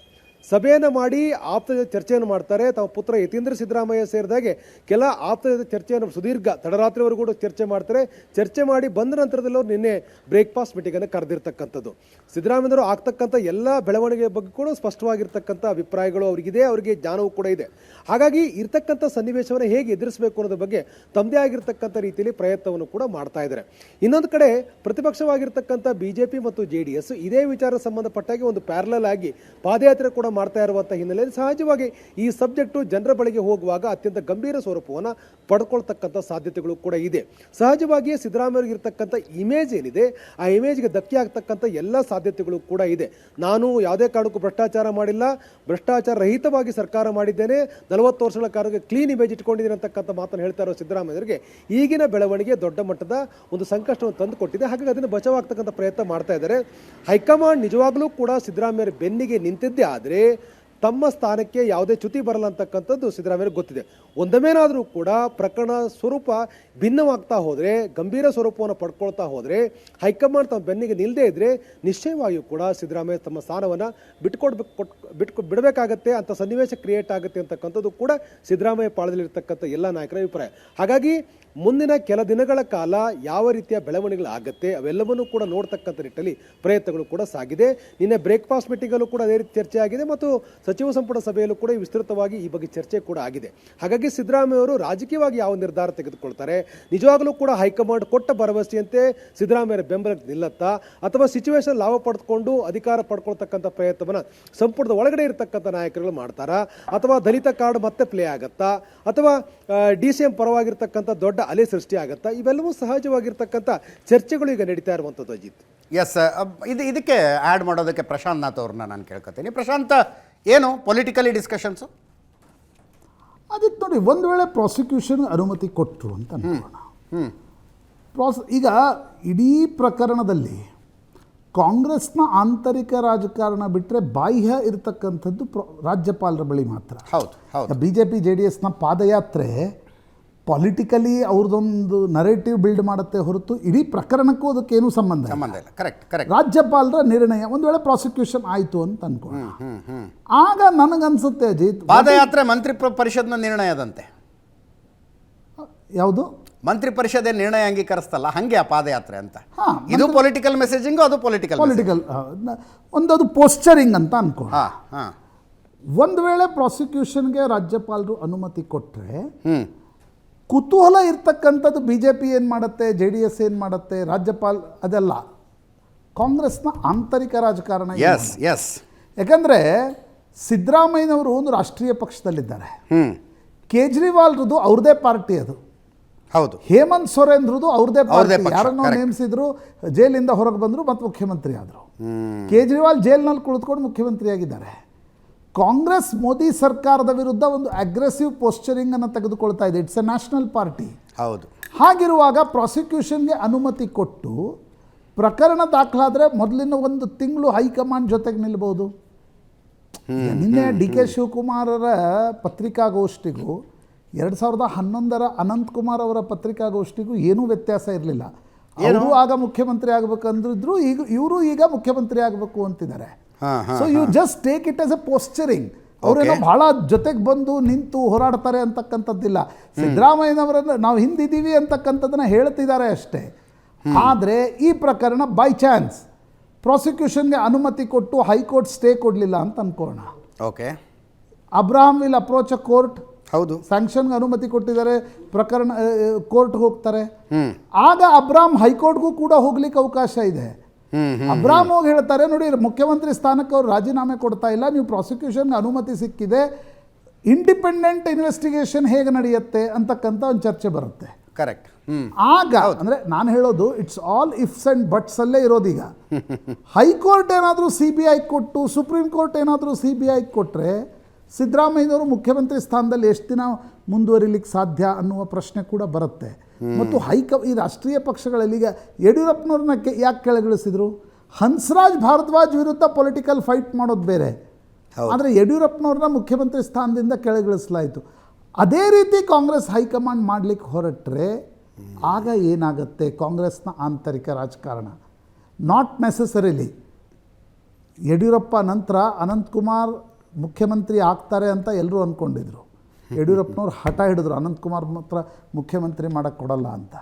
ಸಭೆಯನ್ನು ಮಾಡಿ ಆಪ್ತ ಚರ್ಚೆಯನ್ನು ಮಾಡ್ತಾರೆ. ತಮ್ಮ ಪುತ್ರ ಯತೀಂದ್ರ ಸಿದ್ದರಾಮಯ್ಯ ಸೇರಿದಾಗೆ ಕೆಲ ಆಪ್ತ ಚರ್ಚೆಯನ್ನು ಸುದೀರ್ಘ ತಡರಾತ್ರಿವರೆಗೂ ಕೂಡ ಚರ್ಚೆ ಮಾಡ್ತಾರೆ. ಚರ್ಚೆ ಮಾಡಿ ಬಂದ ನಂತರದಲ್ಲಿ ಅವರು ನಿನ್ನೆ ಬ್ರೇಕ್ಫಾಸ್ಟ್ ಮೀಟಿಂಗನ್ನು ಕರೆದಿರ್ತಕ್ಕಂಥದ್ದು. ಸಿದ್ದರಾಮಯ್ಯವರು ಆಗ್ತಕ್ಕಂಥ ಎಲ್ಲ ಬೆಳವಣಿಗೆ ಬಗ್ಗೆ ಕೂಡ ಸ್ಪಷ್ಟವಾಗಿರ್ತಕ್ಕಂಥ ಅಭಿಪ್ರಾಯಗಳು ಅವರಿಗಿದೆ, ಅವರಿಗೆ ಜ್ಞಾನವೂ ಕೂಡ ಇದೆ. ಹಾಗಾಗಿ ಇರ್ತಕ್ಕಂಥ ಸನ್ನಿವೇಶವನ್ನು ಹೇಗೆ ಎದುರಿಸಬೇಕು ಅನ್ನೋದ್ರ ಬಗ್ಗೆ ತಮ್ಮದೇ ಆಗಿರ್ತಕ್ಕಂಥ ರೀತಿಯಲ್ಲಿ ಪ್ರಯತ್ನವನ್ನು ಕೂಡ ಮಾಡ್ತಾ ಇದ್ದಾರೆ. ಇನ್ನೊಂದು ಕಡೆ ಪ್ರತಿಪಕ್ಷವಾಗಿರ್ತಕ್ಕಂಥ ಬಿಜೆಪಿ ಮತ್ತು JDS ಇದೇ ವಿಚಾರ ಸಂಬಂಧಪಟ್ಟಾಗಿ ಒಂದು ಪ್ಯಾರಲಲ್ ಆಗಿ ಪಾದಯಾತ್ರೆ ಕೂಡ ಮಾಡ್ತಾ ಇರುವಂಥ ಹಿನ್ನೆಲೆಯಲ್ಲಿ ಸಹಜವಾಗಿ ಈ ಸಬ್ಜೆಕ್ಟು ಜನರ ಬಳಿಗೆ ಹೋಗುವಾಗ ಅತ್ಯಂತ ಗಂಭೀರ ಸ್ವರೂಪವನ್ನು ಪಡ್ಕೊಳ್ತಕ್ಕಂಥ ಸಾಧ್ಯತೆಗಳು ಕೂಡ ಇದೆ. ಸಹಜವಾಗಿಯೇ ಸಿದ್ದರಾಮಯ್ಯವ್ರಿಗೆ ಇರ್ತಕ್ಕಂಥ ಇಮೇಜ್ ಏನಿದೆ ಆ ಇಮೇಜ್ಗೆ ಧಕ್ಕೆ ಆಗ್ತಕ್ಕಂಥ ಎಲ್ಲ ಸಾಧ್ಯತೆಗಳು ಕೂಡ ಇದೆ. ನಾನು ಯಾವುದೇ ಕಾರಣಕ್ಕೂ ಭ್ರಷ್ಟಾಚಾರ ಮಾಡಿಲ್ಲ, ಭ್ರಷ್ಟಾಚಾರ ರಹಿತವಾಗಿ ಸರ್ಕಾರ ಮಾಡಿದ್ದೇನೆ, 40 ವರ್ಷಗಳ ಕಾಲಕ್ಕೆ ಕ್ಲೀನ್ ಇಮೇಜ್ ಇಟ್ಕೊಂಡಿದ್ದೀನಿ ಅಂತಕ್ಕಂಥ ಮಾತನ್ನು ಹೇಳ್ತಾ ಇರೋ ಸಿದ್ದರಾಮಯ್ಯರಿಗೆ ಈಗಿನ ಬೆಳವಣಿಗೆ ದೊಡ್ಡ ಮಟ್ಟದ ಒಂದು ಸಂಕಷ್ಟವನ್ನು ತಂದು ಕೊಟ್ಟಿದೆ. ಹಾಗಾಗಿ ಅದನ್ನು ಬಚಾವಾಗ್ತಕ್ಕಂಥ ಪ್ರಯತ್ನ ಮಾಡ್ತಾ ಇದ್ದಾರೆ. ಹೈಕಮಾಂಡ್ ನಿಜವಾಗ್ಲೂ ಕೂಡ ಸಿದ್ದರಾಮಯ್ಯರ ಬೆನ್ನಿಗೆ ನಿಂತಿದ್ದೇ ಆದರೆ ತಮ್ಮ ಸ್ಥಾನಕ್ಕೆ ಯಾವುದೇ ಚ್ಯುತಿ ಬರಲ್ಲ ಅಂತಕ್ಕಂಥದ್ದು ಸಿದ್ದರಾಮಯ್ಯರಿಗೆ ಗೊತ್ತಿದೆ. ಒಂದಮೇನಾದರೂ ಕೂಡ ಪ್ರಕರಣ ಸ್ವರೂಪ ಭಿನ್ನವಾಗ್ತಾ ಹೋದರೆ, ಗಂಭೀರ ಸ್ವರೂಪವನ್ನು ಪಡ್ಕೊಳ್ತಾ ಹೋದರೆ, ಹೈಕಮಾಂಡ್ ತಮ್ಮ ಬೆನ್ನಿಗೆ ನಿಲ್ಲದೇ ಇದ್ದರೆ ನಿಶ್ಚಯವಾಗಿಯೂ ಕೂಡ ಸಿದ್ದರಾಮಯ್ಯ ತಮ್ಮ ಸ್ಥಾನವನ್ನು ಬಿಡಬೇಕಾಗತ್ತೆ ಅಂತ ಸನ್ನಿವೇಶ ಕ್ರಿಯೇಟ್ ಆಗುತ್ತೆ ಅಂತಕ್ಕಂಥದ್ದು ಕೂಡ ಸಿದ್ದರಾಮಯ್ಯ ಪಾಳದಲ್ಲಿರ್ತಕ್ಕಂಥ ಎಲ್ಲ ನಾಯಕರ ಅಭಿಪ್ರಾಯ. ಹಾಗಾಗಿ ಮುಂದಿನ ಕೆಲ ದಿನಗಳ ಕಾಲ ಯಾವ ರೀತಿಯ ಬೆಳವಣಿಗೆಗಳಾಗತ್ತೆ ಅವೆಲ್ಲವನ್ನೂ ಕೂಡ ನೋಡ್ತಕ್ಕಂಥ ನಿಟ್ಟಲ್ಲಿ ಪ್ರಯತ್ನಗಳು ಕೂಡ ಸಾಗಿದೆ. ನಿನ್ನೆ ಬ್ರೇಕ್ಫಾಸ್ಟ್ ಮೀಟಿಂಗಲ್ಲೂ ಕೂಡ ಅದೇ ರೀತಿ ಚರ್ಚೆ ಆಗಿದೆ ಮತ್ತು ಸಚಿವ ಸಂಪುಟ ಸಭೆಯಲ್ಲೂ ಕೂಡ ವಿಸ್ತೃತವಾಗಿ ಈ ಬಗ್ಗೆ ಚರ್ಚೆ ಕೂಡ ಆಗಿದೆ. ಹಾಗಾಗಿ ಸಿದ್ದರಾಮಯ್ಯ ಅವರು ರಾಜಕೀಯವಾಗಿ ಯಾವ ನಿರ್ಧಾರ ತೆಗೆದುಕೊಳ್ತಾರೆ, ನಿಜವಾಗಲೂ ಕೂಡ ಹೈಕಮಾಂಡ್ ಕೊಟ್ಟ ಭರವಸೆಯಂತೆ ಸಿದ್ದರಾಮಯ್ಯರ ಬೆಂಬಲಕ್ಕೆ ನಿಲ್ಲತ್ತಾ ಅಥವಾ ಸಿಚುವೇಶನ್ ಲಾಭ ಪಡೆದುಕೊಂಡು ಅಧಿಕಾರ ಪಡ್ಕೊಳ್ತಕ್ಕಂಥ ಪ್ರಯತ್ನವನ್ನು ಸಂಪುಟದ ಒಳಗಡೆ ಇರತಕ್ಕಂಥ ನಾಯಕರುಗಳು ಮಾಡ್ತಾರಾ ಅಥವಾ ದಲಿತ ಕಾರ್ಡ್ ಮತ್ತೆ ಪ್ಲೇ ಆಗತ್ತಾ ಅಥವಾ DCM ಪರವಾಗಿರ್ತಕ್ಕಂಥ ದೊಡ್ಡ ಅಲೆ ಸೃಷ್ಟಿ ಆಗತ್ತಾ, ಇವೆಲ್ಲವೂ ಸಹಜವಾಗಿರ್ತಕ್ಕಂಥ ಚರ್ಚೆಗಳು ಈಗ ನಡೀತಾ ಇರುವಂಥದ್ದು. ಅಜಿತ್, ಎಸ್, ಇದಕ್ಕೆ ಆ್ಯಡ್ ಮಾಡೋದಕ್ಕೆ ಪ್ರಶಾಂತ್ ನಾಥ್ ಅವ್ರನ್ನ ನಾನು ಕೇಳ್ಕೊತೀನಿ. ಪ್ರಶಾಂತ್, ಏನು ಪೊಲಿಟಿಕಲಿ ಡಿಸ್ಕಷನ್ಸು? ಅದಿತ್ತು ನೋಡಿ, ಒಂದು ವೇಳೆ ಪ್ರಾಸಿಕ್ಯೂಷನ್ ಅನುಮತಿ ಕೊಟ್ಟರು ಅಂತ ಅನ್ಕೋಣ. ಈಗ ಇಡೀ ಪ್ರಕರಣದಲ್ಲಿ ಕಾಂಗ್ರೆಸ್ನ ಆಂತರಿಕ ರಾಜಕಾರಣ ಬಿಟ್ಟರೆ ಬಾಹ್ಯ ಇರತಕ್ಕಂಥದ್ದು ರಾಜ್ಯಪಾಲರ ಬಳಿ ಮಾತ್ರ. ಹೌದು. BJP JDSನ ಪಾದಯಾತ್ರೆ ಪೊಲಿಟಿಕಲಿ ಅವ್ರದ್ದೊಂದು ನರೇಟಿವ್ ಬಿಲ್ಡ್ ಮಾಡುತ್ತೆ ಹೊರತು ಇಡೀ ಪ್ರಕರಣಕ್ಕೂ ಅದಕ್ಕೇನು ಸಂಬಂಧ ಇಲ್ಲ. ಕರೆಕ್ಟ್. ರಾಜ್ಯಪಾಲರ ನಿರ್ಣಯ ಒಂದು ವೇಳೆ ಪ್ರಾಸಿಕ್ಯೂಷನ್ ಆಯಿತು ಅಂತ ಅನ್ಕೋಣ. ಆಗ ನನಗನ್ಸುತ್ತೆ ಅಜಿತ್, ಪಾದಯಾತ್ರೆ ಮಂತ್ರಿ ಪರಿಷತ್ನ ನಿರ್ಣಯದಂತೆ. ಯಾವುದು? ಮಂತ್ರಿ ಪರಿಷದೆ ನಿರ್ಣಯ ಅಂಗೀಕರಿಸ್ತಲ್ಲ, ಹಂಗೆ ಆ ಪಾದಯಾತ್ರೆ ಅಂತ. ಇದು ಪೊಲಿಟಿಕಲ್ ಮೆಸೇಜಿಂಗು, ಅದು ಪೊಲಿಟಿಕಲ್ ಒಂದದು ಪೋಸ್ಚರಿಂಗ್ ಅಂತ ಅನ್ಕೋ. ಒಂದು ವೇಳೆ ಪ್ರಾಸಿಕ್ಯೂಷನ್ಗೆ ರಾಜ್ಯಪಾಲರು ಅನುಮತಿ ಕೊಟ್ಟರೆ ಕುತೂಹಲ ಇರ್ತಕ್ಕಂಥದ್ದು BJP ಏನು ಮಾಡುತ್ತೆ, JDS ಏನು ಮಾಡುತ್ತೆ, ರಾಜ್ಯಪಾಲ ಅದೆಲ್ಲ ಕಾಂಗ್ರೆಸ್ನ ಆಂತರಿಕ ರಾಜಕಾರಣ. ಯಾಕಂದರೆ ಸಿದ್ದರಾಮಯ್ಯನವರು ಒಂದು ರಾಷ್ಟ್ರೀಯ ಪಕ್ಷದಲ್ಲಿದ್ದಾರೆ, ಕೇಜ್ರಿವಾಲ್ರದ್ದು ಅವ್ರದೇ ಪಾರ್ಟಿ, ಅದು ಹೌದು, ಹೇಮಂತ್ ಸೊರೇನ್ರದ್ದು ಅವ್ರದೇ ಪಾರ್ಟಿ. ಯಾರನ್ನೋ ನೇಮಿಸಿದ್ರು, ಜೈಲಿಂದ ಹೊರಗೆ ಬಂದರು ಮತ್ತು ಮುಖ್ಯಮಂತ್ರಿ ಆದರು. ಕೇಜ್ರಿವಾಲ್ ಜೈಲಿನಲ್ಲಿ ಕುಳಿತುಕೊಂಡು ಮುಖ್ಯಮಂತ್ರಿ ಆಗಿದ್ದಾರೆ. ಕಾಂಗ್ರೆಸ್ ಮೋದಿ ಸರ್ಕಾರದ ವಿರುದ್ಧ ಒಂದು ಅಗ್ರೆಸಿವ್ ಪೋಸ್ಚರಿಂಗನ್ನು ತೆಗೆದುಕೊಳ್ತಾ ಇದೆ. It's A national party. ಹೌದು. ಹಾಗಿರುವಾಗ ಪ್ರಾಸಿಕ್ಯೂಷನ್ಗೆ ಅನುಮತಿ ಕೊಟ್ಟು ಪ್ರಕರಣ ದಾಖಲಾದರೆ ಮೊದಲಿನ 1 ತಿಂಗಳು ಹೈಕಮಾಂಡ್ ಜೊತೆಗೆ ನಿಲ್ಬೋದು. ನಿನ್ನೆ DK ಶಿವಕುಮಾರರ ಪತ್ರಿಕಾಗೋಷ್ಠಿಗೂ 2011ರ ಅನಂತಕುಮಾರ್ ಅವರ ಪತ್ರಿಕಾಗೋಷ್ಠಿಗೂ ಏನೂ ವ್ಯತ್ಯಾಸ ಇರಲಿಲ್ಲ. ಅವರು ಆಗ ಮುಖ್ಯಮಂತ್ರಿ ಆಗಬೇಕಂದ್ರಿದ್ರು, ಇವರು ಈಗ ಮುಖ್ಯಮಂತ್ರಿ ಆಗಬೇಕು ಅಂತಿದ್ದಾರೆ. So you just take it as a posturing. ಅವರೇನೋ ಬಹಳ ಜೊತೆಗೆ ಬಂದು ನಿಂತು ಹೋರಾಡ್ತಾರೆ ಅಂತಕ್ಕಂಥದ್ದಿಲ್ಲ. ಸಿದ್ದರಾಮಯ್ಯನವರನ್ನು ನಾವು ಹಿಂದಿದ್ದೀವಿ ಅಂತಕ್ಕಂಥದ್ದನ್ನ ಹೇಳ್ತಿದ್ದಾರೆ ಅಷ್ಟೇ. ಆದರೆ ಈ ಪ್ರಕರಣ ಬೈ ಚಾನ್ಸ್ ಪ್ರಾಸಿಕ್ಯೂಷನ್ಗೆ ಅನುಮತಿ ಕೊಟ್ಟು ಹೈಕೋರ್ಟ್ ಸ್ಟೇ ಕೊಡಲಿಲ್ಲ ಅಂತ ಅನ್ಕೋಣ. Okay, Abraham will approach a court. ಹೌದು, ಸ್ಯಾಂಕ್ಷನ್ಗೆ ಅನುಮತಿ ಕೊಟ್ಟಿದ್ದಾರೆ, ಪ್ರಕರಣ ಕೋರ್ಟ್ಗೆ ಹೋಗ್ತಾರೆ. ಆಗ ಅಬ್ರಹಾಂ ಹೈಕೋರ್ಟ್ಗೂ ಕೂಡ ಹೋಗ್ಲಿಕ್ಕೆ ಅವಕಾಶ ಇದೆ. ಅಬ್ರಾಮ್ ಹೋಗಿ ಹೇಳ್ತಾರೆ, ನೋಡಿ ಮುಖ್ಯಮಂತ್ರಿ ಸ್ಥಾನಕ್ಕೆ ಅವರು ರಾಜೀನಾಮೆ ಕೊಡ್ತಾ ಇಲ್ಲ, ನೀವು ಪ್ರಾಸಿಕ್ಯೂಷನ್ಗೆ ಅನುಮತಿ ಸಿಕ್ಕಿದೆ, ಇಂಡಿಪೆಂಡೆಂಟ್ ಇನ್ವೆಸ್ಟಿಗೇಷನ್ ಹೇಗೆ ನಡೆಯುತ್ತೆ ಅಂತಕ್ಕಂಥ ಒಂದು ಚರ್ಚೆ ಬರುತ್ತೆ. ಕರೆಕ್ಟ್. ಆಗ ಅಂದರೆ ನಾನು ಹೇಳೋದು ಇಟ್ಸ್ ಆಲ್ ಇಫ್ಸ್ ಆ್ಯಂಡ್ ಬಟ್ಸ್ ಅಲ್ಲೇ ಇರೋದೀಗ. ಹೈಕೋರ್ಟ್ ಏನಾದರೂ CBI ಕೊಟ್ಟು, ಸುಪ್ರೀಂ ಕೋರ್ಟ್ ಏನಾದರೂ CBI ಕೊಟ್ಟರೆ ಸಿದ್ದರಾಮಯ್ಯನವರು ಮುಖ್ಯಮಂತ್ರಿ ಸ್ಥಾನದಲ್ಲಿ ಎಷ್ಟು ದಿನ ಮುಂದುವರಿಲಿಕ್ಕೆ ಸಾಧ್ಯ ಅನ್ನುವ ಪ್ರಶ್ನೆ ಕೂಡ ಬರುತ್ತೆ. ಮತ್ತು ಈ ರಾಷ್ಟ್ರೀಯ ಪಕ್ಷಗಳಲ್ಲಿ ಈಗ ಯಡಿಯೂರಪ್ಪನವ್ರನ್ನ ಯಾಕೆ ಕೆಳಗಿಳಿಸಿದ್ರು? ಹನ್ಸ್ರಾಜ್ ಭಾರದ್ವಾಜ್ ವಿರುದ್ಧ ಪೊಲಿಟಿಕಲ್ ಫೈಟ್ ಮಾಡೋದು ಬೇರೆ, ಆದರೆ ಯಡಿಯೂರಪ್ಪನವ್ರನ್ನ ಮುಖ್ಯಮಂತ್ರಿ ಸ್ಥಾನದಿಂದ ಕೆಳಗಿಳಿಸಲಾಯಿತು. ಅದೇ ರೀತಿ ಕಾಂಗ್ರೆಸ್ ಹೈಕಮಾಂಡ್ ಮಾಡಲಿಕ್ಕೆ ಹೊರಟ್ರೆ ಆಗ ಏನಾಗುತ್ತೆ? ಕಾಂಗ್ರೆಸ್ನ ಆಂತರಿಕ ರಾಜಕಾರಣ ನಾಟ್ ನೆಸಸರಿಲಿ ಯಡಿಯೂರಪ್ಪ ನಂತರ ಅನಂತಕುಮಾರ್ ಮುಖ್ಯಮಂತ್ರಿ ಆಗ್ತಾರೆ ಅಂತ ಎಲ್ಲರೂ ಅಂದ್ಕೊಂಡಿದ್ರು. ಯಡಿಯೂರಪ್ಪನವ್ರು ಹಠ ಹಿಡಿದ್ರು, ಅನಂತಕುಮಾರ್ ಮಾತ್ರ ಮುಖ್ಯಮಂತ್ರಿ ಮಾಡೋಕ್ಕೆ ಕೊಡಲ್ಲ ಅಂತ.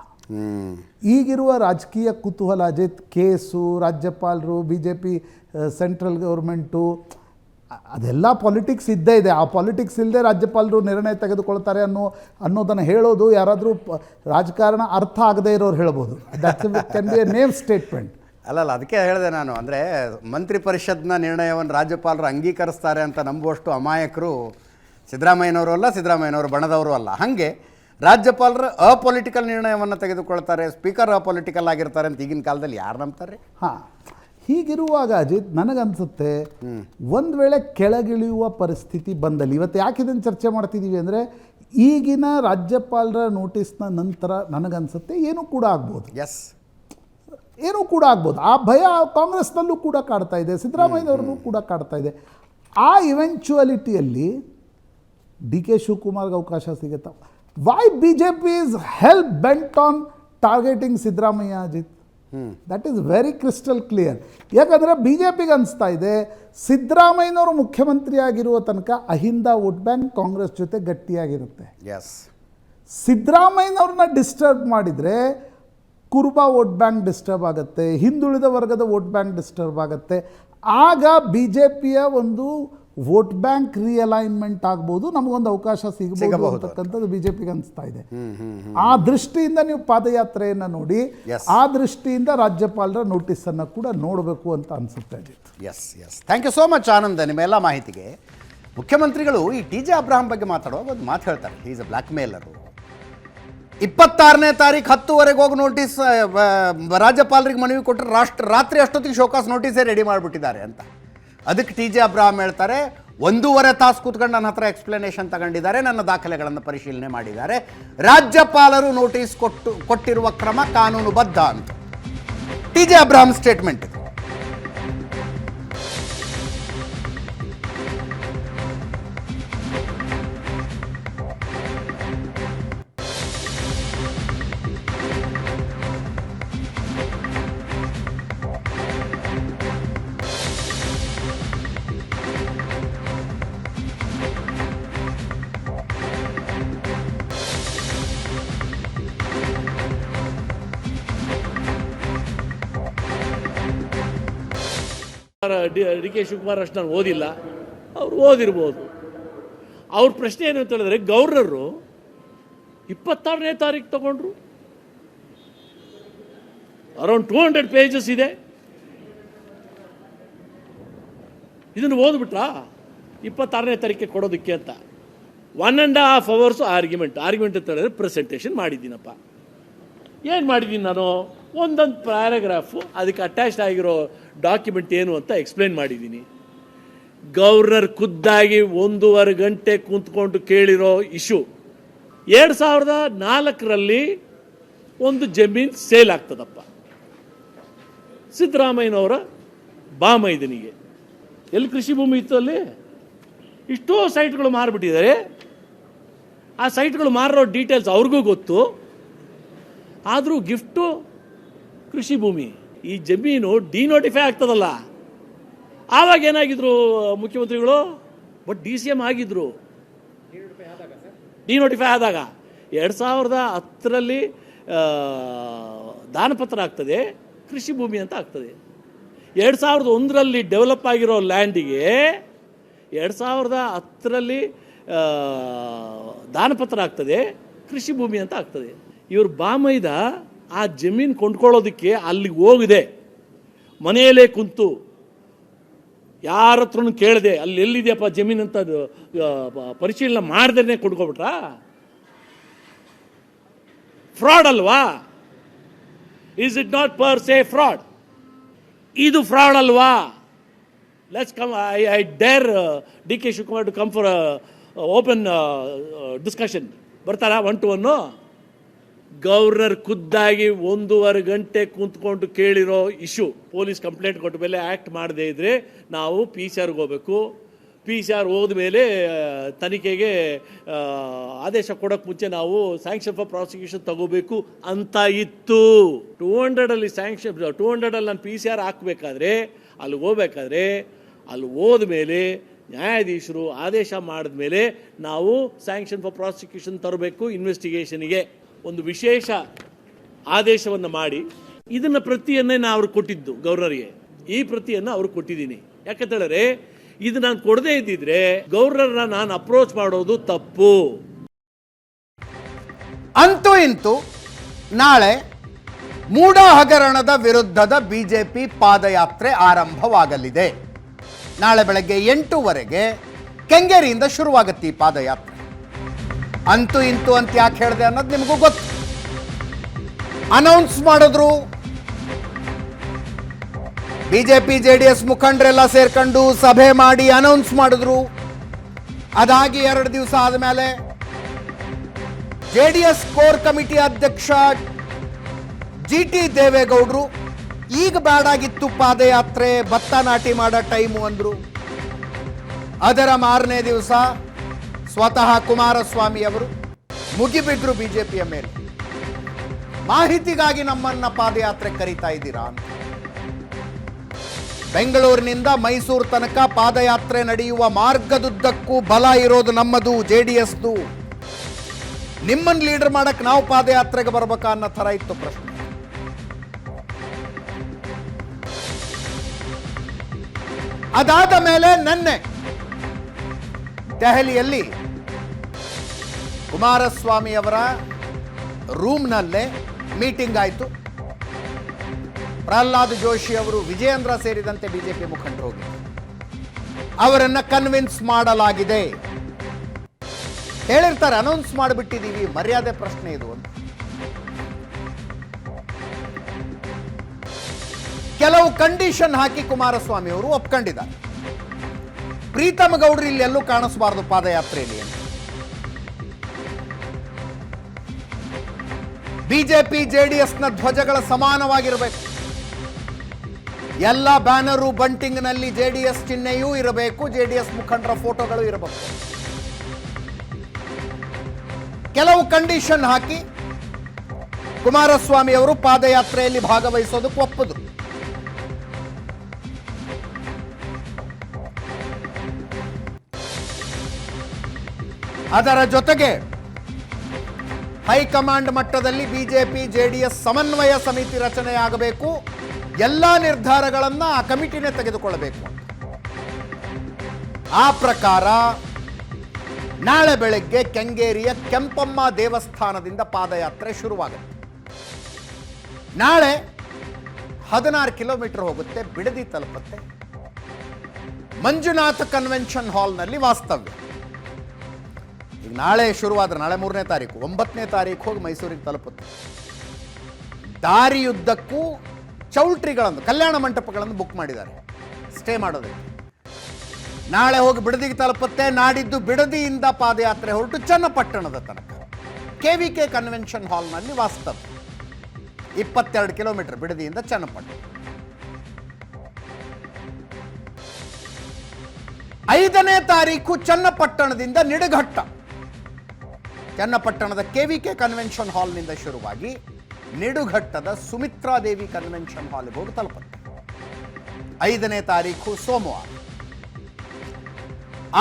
ಈಗಿರುವ ರಾಜಕೀಯ ಕುತೂಹಲ ಅಜಿತ್, ಕೇಸು, ರಾಜ್ಯಪಾಲರು, BJP ಸೆಂಟ್ರಲ್ ಗೌರ್ಮೆಂಟು, ಅದೆಲ್ಲ ಪಾಲಿಟಿಕ್ಸ್ ಇದ್ದೇ ಇದೆ. ಆ ಪಾಲಿಟಿಕ್ಸ್ ಇಲ್ಲದೆ ರಾಜ್ಯಪಾಲರು ನಿರ್ಣಯ ತೆಗೆದುಕೊಳ್ತಾರೆ ಅನ್ನೋದನ್ನು ಹೇಳೋದು ಯಾರಾದರೂ ರಾಜಕಾರಣ ಅರ್ಥ ಆಗದೇ ಇರೋರು ಹೇಳ್ಬೋದು. That can be A name statement. ಅಲ್ಲಲ್ಲ, ಅದಕ್ಕೆ ಹೇಳಿದೆ ನಾನು. ಅಂದರೆ ಮಂತ್ರಿ ಪರಿಷತ್ನ ನಿರ್ಣಯವನ್ನು ರಾಜ್ಯಪಾಲರು ಅಂಗೀಕರಿಸ್ತಾರೆ ಅಂತ ನಂಬುವಷ್ಟು ಅಮಾಯಕರು ಸಿದ್ದರಾಮಯ್ಯನವರು ಅಲ್ಲ, ಸಿದ್ದರಾಮಯ್ಯನವರು ಬಣದವರು ಅಲ್ಲ. ಹಾಗೆ ರಾಜ್ಯಪಾಲರು ಅಪೊಲಿಟಿಕಲ್ ನಿರ್ಣಯವನ್ನು ತೆಗೆದುಕೊಳ್ತಾರೆ, ಸ್ಪೀಕರ್ ಅಪೊಲಿಟಿಕಲ್ ಆಗಿರ್ತಾರೆ ಅಂತ ಈಗಿನ ಕಾಲದಲ್ಲಿ ಯಾರು ನಂಬ್ತಾರೆ? ಹಾಂ, ಹೀಗಿರುವಾಗ ಅಜಿತ್ ನನಗನ್ಸುತ್ತೆ ಒಂದು ವೇಳೆ ಕೆಳಗಿಳಿಯುವ ಪರಿಸ್ಥಿತಿ ಬಂದಲ್ಲಿ, ಇವತ್ತು ಯಾಕೆ ಇದನ್ನು ಚರ್ಚೆ ಮಾಡ್ತಿದ್ದೀವಿ ಅಂದರೆ ಈಗಿನ ರಾಜ್ಯಪಾಲರ ನೋಟಿಸ್ನ ನಂತರ ನನಗನ್ಸುತ್ತೆ ಏನೂ ಕೂಡ ಆಗ್ಬೋದು. ಎಸ್, ಏನೂ ಕೂಡ ಆಗ್ಬೋದು. ಆ ಭಯ ಕಾಂಗ್ರೆಸ್ನಲ್ಲೂ ಕೂಡ ಕಾಡ್ತಾ ಇದೆ, ಸಿದ್ದರಾಮಯ್ಯನವ್ರನ್ನೂ ಕೂಡ ಕಾಡ್ತಾ ಇದೆ. ಆ ಇವೆಂಚುಯಾಲಿಟಿಯಲ್ಲಿ ಡಿ ಕೆ ಶಿವಕುಮಾರ್ಗೆ ಅವಕಾಶ ಸಿಗುತ್ತಾ? Why B J P is hell bent on targeting Siddaramaiah Ajit? That is very crystal clear. ಯಾಕಂದರೆ ಬಿ ಜೆ ಪಿಗೆ ಅನಿಸ್ತಾ ಇದೆ ಸಿದ್ದರಾಮಯ್ಯನವರು ಮುಖ್ಯಮಂತ್ರಿ ಆಗಿರುವ ತನಕ ಅಹಿಂದ ವೋಟ್ ಬ್ಯಾಂಕ್ ಕಾಂಗ್ರೆಸ್ ಜೊತೆ ಗಟ್ಟಿಯಾಗಿರುತ್ತೆ. ಎಸ್, ಸಿದ್ದರಾಮಯ್ಯನವ್ರನ್ನ ಡಿಸ್ಟರ್ಬ್ ಮಾಡಿದರೆ ಕುರುಬ ವೋಟ್ ಬ್ಯಾಂಕ್ ಡಿಸ್ಟರ್ಬ್ ಆಗುತ್ತೆ, ಹಿಂದುಳಿದ ವರ್ಗದ ವೋಟ್ ಬ್ಯಾಂಕ್ ಡಿಸ್ಟರ್ಬ್ ಆಗುತ್ತೆ. ಆಗ ಬಿ ಜೆ ಪಿಯ ಒಂದು ವೋಟ್ ಬ್ಯಾಂಕ್ ರಿಅಲೈನ್ಮೆಂಟ್ ಆಗ್ಬೋದು, ನಮಗೊಂದು ಅವಕಾಶ ಸಿಗಬಹುದು ಅಂತಕ್ಕಂಥದ್ದು ಬಿ ಜೆ ಪಿಗೆ ಅನಿಸ್ತಾ ಇದೆ. ಆ ದೃಷ್ಟಿಯಿಂದ ನೀವು ಪಾದಯಾತ್ರೆಯನ್ನು ನೋಡಿ, ಆ ದೃಷ್ಟಿಯಿಂದ ರಾಜ್ಯಪಾಲರ ನೋಟಿಸನ್ನು ಕೂಡ ನೋಡಬೇಕು ಅಂತ ಅನಿಸುತ್ತೆ Ajit. Yes yes, thank you so much Anand, ನಿಮ್ಮೆಲ್ಲ ಮಾಹಿತಿಗೆ. ಮುಖ್ಯಮಂತ್ರಿಗಳು ಈ ಟಿ ಜೆ ಅಬ್ರಾಹಂ ಬಗ್ಗೆ ಮಾತಾಡುವಾಗ ಒಂದು ಮಾತು ಹೇಳ್ತಾರೆ, ಈಸ್ ಅ ಬ್ಲ್ಯಾಕ್ ಮೇಲರು. 26ನೇ ತಾರೀಕು 10ವರೆಗೆ ಹೋಗಿ ನೋಟಿಸ್ ರಾಜ್ಯಪಾಲರಿಗೆ ಮನವಿ ಕೊಟ್ಟರೆ ರಾತ್ರಿ ಅಷ್ಟೊತ್ತಿಗೆ ಶೋಕಾಸ್ ನೋಟಿಸೇ ರೆಡಿ ಮಾಡಿಬಿಟ್ಟಿದ್ದಾರೆ ಅಂತ. ಅದಕ್ಕೆ ಟಿ ಜೆ ಅಬ್ರಾಹಂ ಹೇಳ್ತಾರೆ, 1.5 ತಾಸು ಕೂತ್ಕೊಂಡು ನನ್ನ ಹತ್ರ ಎಕ್ಸ್ಪ್ಲನೇಷನ್ ತಗೊಂಡಿದ್ದಾರೆ, ನನ್ನ ದಾಖಲೆಗಳನ್ನು ಪರಿಶೀಲನೆ ಮಾಡಿದ್ದಾರೆ, ರಾಜ್ಯಪಾಲರು ನೋಟಿಸ್ ಕೊಟ್ಟಿರುವ ಕ್ರಮ ಕಾನೂನುಬದ್ಧ ಅಂತ ಟಿ ಜೆ ಅಬ್ರಾಹಂ ಸ್ಟೇಟ್ಮೆಂಟ್ ಇದು. ಡಿ ಕೆ ಶಿವಕುಮಾರ್ ಅಷ್ಟು ನಾನು ಓದಿಲ್ಲ, ಅವ್ರು ಓದಿರ್ಬೋದು. ಅವ್ರ ಪ್ರಶ್ನೆ ಏನು ಅಂತ ಹೇಳಿದ್ರೆ, ಗವರ್ನರು 26ನೇ ತಾರೀಕು ತಗೊಂಡ್ರು, ಅರೌಂಡ್ 200 ಪೇಜಸ್ ಇದೆ, ಇದನ್ನು ಓದ್ಬಿಟ್ರಾ 26ನೇ ತಾರೀಕಿಗೆ ಕೊಡೋದಕ್ಕೆ ಅಂತ. 1.5 hours ಆರ್ಗ್ಯುಮೆಂಟ್ ಅಂತ ಹೇಳಿದ್ರೆ ಪ್ರೆಸೆಂಟೇಷನ್ ಮಾಡಿದ್ದೀನಪ್ಪ. ಏನು ಮಾಡಿದ್ದೀನಿ ನಾನು? ಒಂದೊಂದು ಪ್ಯಾರಾಗ್ರಾಫು, ಅದಕ್ಕೆ ಅಟ್ಯಾಚ್ಡ್ ಆಗಿರೋ ಡಾಕ್ಯುಮೆಂಟ್ ಏನು ಅಂತ ಎಕ್ಸ್ಪ್ಲೇನ್ ಮಾಡಿದ್ದೀನಿ. ಗವರ್ನರ್ ಖುದ್ದಾಗಿ 1.5 ಗಂಟೆ ಕೂತ್ಕೊಂಡು ಕೇಳಿರೋ ಇಶ್ಯೂ, 2004ರಲ್ಲಿ ಒಂದು ಜಮೀನು ಸೇಲ್ ಆಗ್ತದಪ್ಪ ಸಿದ್ದರಾಮಯ್ಯನವರ ಬಾಮೈದನಿಗೆ. ಎಲ್ಲಿ ಕೃಷಿ ಭೂಮಿ ಇತ್ತು ಅಲ್ಲಿ ಇಷ್ಟೋ ಸೈಟ್ಗಳು ಮಾರಿಬಿಟ್ಟಿದ್ದಾರೆ. ಆ ಸೈಟ್ಗಳು ಮಾರೋ ಡೀಟೇಲ್ಸ್ ಅವ್ರಿಗೂ ಗೊತ್ತು, ಆದರೂ ಗಿಫ್ಟು ಕೃಷಿ ಭೂಮಿ. ಈ ಜಮೀನು ಡಿನೋಟಿಫೈ ಆಗ್ತದಲ್ಲ, ಆವಾಗ ಏನಾಗಿದ್ರು ಮುಖ್ಯಮಂತ್ರಿಗಳು? ಬಟ್ DCM ಆಗಿದ್ರು. ಡಿನೋಟಿಫೈ ಆದಾಗ 2010ರಲ್ಲಿ ದಾನಪತ್ರ ಆಗ್ತದೆ, ಕೃಷಿ ಭೂಮಿ ಅಂತ ಆಗ್ತದೆ. 2001ರಲ್ಲಿ ಡೆವಲಪ್ ಆಗಿರೋ ಲ್ಯಾಂಡಿಗೆ 2010ರಲ್ಲಿ ದಾನಪತ್ರ ಆಗ್ತದೆ, ಕೃಷಿ ಭೂಮಿ ಅಂತ ಆಗ್ತದೆ. ಇವ್ರ ಬಾಮೈದ ಆ ಜಮೀನು ಕೊಂಡ್ಕೊಳ್ಳೋದಕ್ಕೆ ಅಲ್ಲಿಗೆ ಹೋಗಿದೆ, ಮನೆಯಲ್ಲೇ ಕುಂತು ಯಾರ ಹತ್ರನೂ ಕೇಳದೆ ಅಲ್ಲಿ ಎಲ್ಲಿದೆಯಪ್ಪ ಜಮೀನು ಅಂತ ಪರಿಶೀಲನೆ ಮಾಡ್ದೇ ಕೊಂಡ್ಕೊಬಿಟ್ರಾ? ಫ್ರಾಡ್ ಅಲ್ವಾ? Is it not per se fraud? ಇದು ಫ್ರಾಡ್ ಅಲ್ವಾ? Let's come, I dare D K Shivakumar to come for open discussion. ಬರ್ತಾರಾ 1 to 1? ಗವರ್ನರ್ ಖುದ್ದಾಗಿ 1.5 ಗಂಟೆ ಕೂತ್ಕೊಂಡು ಕೇಳಿರೋ ಇಶ್ಯೂ, ಪೊಲೀಸ್ ಕಂಪ್ಲೇಂಟ್ ಕೊಟ್ಟ ಮೇಲೆ ಆ್ಯಕ್ಟ್ ಮಾಡದೇ ಇದ್ದರೆ ನಾವು PCR ಹೋಗಬೇಕು. PCR ಹೋದ್ಮೇಲೆ ತನಿಖೆಗೆ ಆದೇಶ ಕೊಡೋಕ್ಕೆ ಮುಂಚೆ ನಾವು ಸ್ಯಾಂಕ್ಷನ್ ಫಾರ್ ಪ್ರಾಸಿಕ್ಯೂಷನ್ ತಗೋಬೇಕು ಅಂತ ಇತ್ತು. 200ಅಲ್ಲಿ ಸ್ಯಾಂಕ್ಷನ್, 200ಅಲ್ಲಿ ನಾನು PCR ಹಾಕಬೇಕಾದ್ರೆ, ಅಲ್ಲಿಗೆ ಹೋಗ್ಬೇಕಾದ್ರೆ, ಅಲ್ಲಿ ಹೋದ್ಮೇಲೆ ನ್ಯಾಯಾಧೀಶರು ಆದೇಶ ಮಾಡಿದ್ಮೇಲೆ ನಾವು ಸ್ಯಾಂಕ್ಷನ್ ಫಾರ್ ಪ್ರಾಸಿಕ್ಯೂಷನ್ ತರಬೇಕು. ಇನ್ವೆಸ್ಟಿಗೇಷನ್ಗೆ ಒಂದು ವಿಶೇಷ ಆದೇಶವನ್ನು ಮಾಡಿ ಇದನ್ನ ಪ್ರತಿಯನ್ನೇ ನಾನು ಅವ್ರಿಗೆ ಕೊಟ್ಟಿದ್ದು ಗವರ್ನರ್ಗೆ. ಈ ಪ್ರತಿಯನ್ನು ಅವ್ರಿಗೆ ಕೊಟ್ಟಿದ್ದೀನಿ. ಯಾಕಂತ ಹೇಳಿದ್ರೆ ಇದು ನಾನು ಕೊಡದೇ ಇದ್ದಿದ್ರೆ ಗವರ್ನರ್ನ ನಾನು ಅಪ್ರೋಚ್ ಮಾಡೋದು ತಪ್ಪು. ಅಂತೂ ಇಂತೂ ನಾಳೆ ಮೂಡ ಹಗರಣದ ವಿರುದ್ಧದ ಬಿಜೆಪಿ ಪಾದಯಾತ್ರೆ ಆರಂಭವಾಗಲಿದೆ. ನಾಳೆ ಬೆಳಗ್ಗೆ 8:00 ಕೆಂಗೇರಿಯಿಂದ ಶುರುವಾಗುತ್ತೆ ಈ ಪಾದಯಾತ್ರೆ. ಅಂತೂ ಇಂತೂ ಅಂತ ಯಾಕೆ ಹೇಳಿದೆ ಅನ್ನೋದು ನಿಮಗೂ ಗೊತ್ತು. ಅನೌನ್ಸ್ ಮಾಡಿದ್ರು, ಬಿಜೆಪಿ ಜೆಡಿಎಸ್ ಮುಖಂಡರೆಲ್ಲ ಸೇರ್ಕೊಂಡು ಸಭೆ ಮಾಡಿ ಅನೌನ್ಸ್ ಮಾಡಿದ್ರು. ಅದಾಗಿ 2 ದಿವಸ ಆದಮೇಲೆ ಜೆಡಿಎಸ್ ಕೋರ್ ಕಮಿಟಿ ಅಧ್ಯಕ್ಷ GT ದೇವೇಗೌಡರು ಈಗ ಬೇಡಾಗಿತ್ತು ಪಾದಯಾತ್ರೆ, ಭತ್ತ ನಾಟಿ ಮಾಡೋ ಟೈಮು ಅಂದ್ರು. ಅದರ ಮಾರನೇ ದಿವಸ ಸ್ವತಃ ಕುಮಾರಸ್ವಾಮಿ ಅವರು ಮುಗಿಬಿದ್ರು ಬಿಜೆಪಿಯ ಮೇಲೆ. ಮಾಹಿತಿಗಾಗಿ ನಮ್ಮನ್ನ ಪಾದಯಾತ್ರೆ ಕರೀತಾ ಇದ್ದೀರಾ ಅಂತ. ಬೆಂಗಳೂರಿನಿಂದ ಮೈಸೂರು ತನಕ ಪಾದಯಾತ್ರೆ ನಡೆಯುವ ಮಾರ್ಗದುದ್ದಕ್ಕೂ ಬಲ ಇರೋದು ನಮ್ಮದು, ಜೆಡಿಎಸ್ದು. ನಿಮ್ಮನ್ನು ಲೀಡರ್ ಮಾಡಕ್ ನಾವು ಪಾದಯಾತ್ರೆಗೆ ಬರ್ಬೇಕಾ ಅನ್ನೋ ಥರ ಇತ್ತು ಪ್ರಶ್ನೆ. ಅದಾದ ಮೇಲೆ ನಿನ್ನೆ ದೆಹಲಿಯಲ್ಲಿ ಕುಮಾರಸ್ವಾಮಿ ಅವರ ರೂಮ್ನಲ್ಲೇ ಮೀಟಿಂಗ್ ಆಯಿತು. ಪ್ರಹ್ಲಾದ್ ಜೋಶಿ ಅವರು, ವಿಜಯೇಂದ್ರ ಸೇರಿದಂತೆ ಬಿಜೆಪಿ ಮುಖಂಡರು ಹೋಗಿ ಅವರನ್ನ ಕನ್ವಿನ್ಸ್ ಮಾಡಲಾಗಿದೆ. ಹೇಳಿರ್ತಾರೆ ಅನೌನ್ಸ್ ಮಾಡಿಬಿಟ್ಟಿದ್ದೀವಿ, ಮರ್ಯಾದೆ ಪ್ರಶ್ನೆ ಇದು ಅಂತ. ಕೆಲವು ಕಂಡೀಷನ್ ಹಾಕಿ ಕುಮಾರಸ್ವಾಮಿ ಅವರು ಒಪ್ಕೊಂಡಿದ್ದಾರೆ. ಪ್ರೀತಮ್ ಗೌಡ್ರು ಇಲ್ಲಿ ಎಲ್ಲೂ ಕಾಣಿಸಬಾರದು ಪಾದಯಾತ್ರೆಯಲ್ಲಿ ಅಂತ. ಬಿಜೆಪಿ ಜೆಡಿಎಸ್ನ ಧ್ವಜಗಳ ಸಮಾನವಾಗಿರಬೇಕು. ಎಲ್ಲ ಬ್ಯಾನರು ಬಂಟಿಂಗ್ನಲ್ಲಿ ಜೆಡಿಎಸ್ ಚಿಹ್ನೆಯೂ ಇರಬೇಕು, ಜೆಡಿಎಸ್ ಮುಖಂಡರ ಫೋಟೋಗಳು ಇರಬೇಕು. ಕೆಲವು ಕಂಡೀಷನ್ ಹಾಕಿ ಕುಮಾರಸ್ವಾಮಿ ಅವರು ಪಾದಯಾತ್ರೆಯಲ್ಲಿ ಭಾಗವಹಿಸೋದಕ್ಕೆ ಒಪ್ಪಿದ್ರು. ಅದರ ಜೊತೆಗೆ ಹೈಕಮಾಂಡ್ ಮಟ್ಟದಲ್ಲಿ ಬಿಜೆಪಿ ಜೆಡಿಎಸ್ ಸಮನ್ವಯ ಸಮಿತಿ ರಚನೆಯಾಗಬೇಕು, ಎಲ್ಲ ನಿರ್ಧಾರಗಳನ್ನು ಆ ಕಮಿಟಿನೇ ತೆಗೆದುಕೊಳ್ಳಬೇಕು. ಆ ಪ್ರಕಾರ ನಾಳೆ ಬೆಳಗ್ಗೆ ಕೆಂಗೇರಿಯ ಕೆಂಪಮ್ಮ ದೇವಸ್ಥಾನದಿಂದ ಪಾದಯಾತ್ರೆ ಶುರುವಾಗುತ್ತೆ. ನಾಳೆ 16 ಕಿಲೋಮೀಟರ್ ಹೋಗುತ್ತೆ, ಬಿಡದಿ ತಲುಪುತ್ತೆ. ಮಂಜುನಾಥ ಕನ್ವೆನ್ಷನ್ ಹಾಲ್ನಲ್ಲಿ ವಾಸ್ತವ್ಯ. ಈಗ ನಾಳೆ ಶುರುವಾದ್ರೆ ನಾಳೆ 3ನೇ ತಾರೀಕು, 9ನೇ ತಾರೀಕು ಹೋಗಿ ಮೈಸೂರಿಗೆ ತಲುಪುತ್ತೆ. ದಾರಿಯುದ್ದಕ್ಕೂ ಚೌಲ್ಟ್ರಿಗಳನ್ನು, ಕಲ್ಯಾಣ ಮಂಟಪಗಳನ್ನು ಬುಕ್ ಮಾಡಿದ್ದಾರೆ ಸ್ಟೇ ಮಾಡೋದಕ್ಕೆ. ನಾಳೆ ಹೋಗಿ ಬಿಡದಿಗೆ ತಲುಪುತ್ತೆ. ನಾಡಿದ್ದು ಬಿಡದಿಯಿಂದ ಪಾದಯಾತ್ರೆ ಹೊರಟು ಚನ್ನಪಟ್ಟಣದ ತನಕ KVK ಕನ್ವೆನ್ಷನ್ ಹಾಲ್ನಲ್ಲಿ ವಾಸ್ತವ್ಯ. 22 ಕಿಲೋಮೀಟರ್ ಬಿಡದಿಯಿಂದ ಚನ್ನಪಟ್ಟಣ. 5ನೇ ತಾರೀಕು ಚನ್ನಪಟ್ಟಣದಿಂದ ನಿಡಘಟ್ಟ. ಚನ್ನಪಟ್ಟಣದ KVK ಕನ್ವೆನ್ಷನ್ ಹಾಲ್ನಿಂದ ಶುರುವಾಗಿ ನಿಡುಘಟ್ಟದ ಸುಮಿತ್ರಾದೇವಿ ಕನ್ವೆನ್ಷನ್ ಹಾಲ್ಗೆ ಹೋಗಿ ತಲುಪುತ್ತೆ. 5ನೇ ತಾರೀಕು ಸೋಮವಾರ.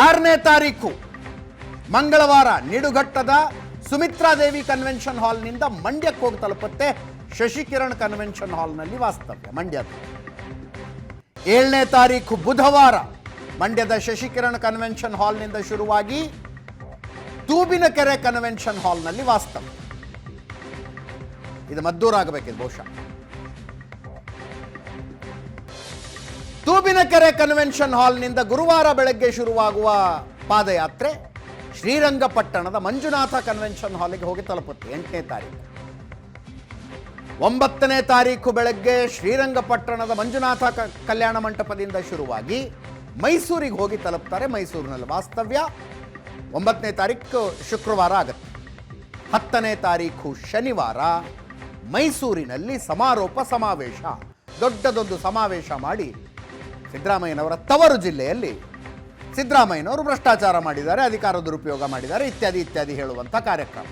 6ನೇ ತಾರೀಕು ಮಂಗಳವಾರ ನಿಡುಘಟ್ಟದ ಸುಮಿತ್ರಾದೇವಿ ಕನ್ವೆನ್ಷನ್ ಹಾಲ್ನಿಂದ ಮಂಡ್ಯಕ್ಕೆ ಹೋಗಿ ತಲುಪುತ್ತೆ. ಶಶಿಕಿರಣ್ ಕನ್ವೆನ್ಷನ್ ಹಾಲ್ನಲ್ಲಿ ವಾಸ್ತವ್ಯ ಮಂಡ್ಯದ. 7ನೇ ತಾರೀಕು ಬುಧವಾರ ಮಂಡ್ಯದ ಶಶಿಕಿರಣ್ ಕನ್ವೆನ್ಷನ್ ಹಾಲ್ನಿಂದ ಶುರುವಾಗಿ ತೂಬಿನಕೆರೆ ಕನ್ವೆನ್ಷನ್ ಹಾಲ್ನಲ್ಲಿ ವಾಸ್ತವ್ಯ. ಇದು ಮದ್ದೂರಾಗಬೇಕಿದೆ ಬಹುಶಃ. ತೂಬಿನಕೆರೆ ಕನ್ವೆನ್ಷನ್ ಹಾಲ್ನಿಂದ ಗುರುವಾರ ಬೆಳಗ್ಗೆ ಶುರುವಾಗುವ ಪಾದಯಾತ್ರೆ ಶ್ರೀರಂಗಪಟ್ಟಣದ ಮಂಜುನಾಥ ಕನ್ವೆನ್ಷನ್ ಹಾಲಿಗೆ ಹೋಗಿ ತಲುಪುತ್ತೆ 8ನೇ ತಾರೀಕು. 9ನೇ ತಾರೀಕು ಬೆಳಗ್ಗೆ ಶ್ರೀರಂಗಪಟ್ಟಣದ ಮಂಜುನಾಥ ಕಲ್ಯಾಣ ಮಂಟಪದಿಂದ ಶುರುವಾಗಿ ಮೈಸೂರಿಗೆ ಹೋಗಿ ತಲುಪ್ತಾರೆ. ಮೈಸೂರಿನಲ್ಲಿ ವಾಸ್ತವ್ಯ 9ನೇ ತಾರೀಕು ಶುಕ್ರವಾರ ಆಗುತ್ತೆ. 10ನೇ ತಾರೀಕು ಶನಿವಾರ ಮೈಸೂರಿನಲ್ಲಿ ಸಮಾರೋಪ ಸಮಾವೇಶ, ದೊಡ್ಡದೊಂದು ಸಮಾವೇಶ ಮಾಡಿ ಸಿದ್ದರಾಮಯ್ಯನವರ ತವರು ಜಿಲ್ಲೆಯಲ್ಲಿ ಸಿದ್ದರಾಮಯ್ಯನವರು ಭ್ರಷ್ಟಾಚಾರ ಮಾಡಿದ್ದಾರೆ, ಅಧಿಕಾರ ದುರುಪಯೋಗ ಮಾಡಿದ್ದಾರೆ, ಇತ್ಯಾದಿ ಇತ್ಯಾದಿ ಹೇಳುವಂಥ ಕಾರ್ಯಕ್ರಮ.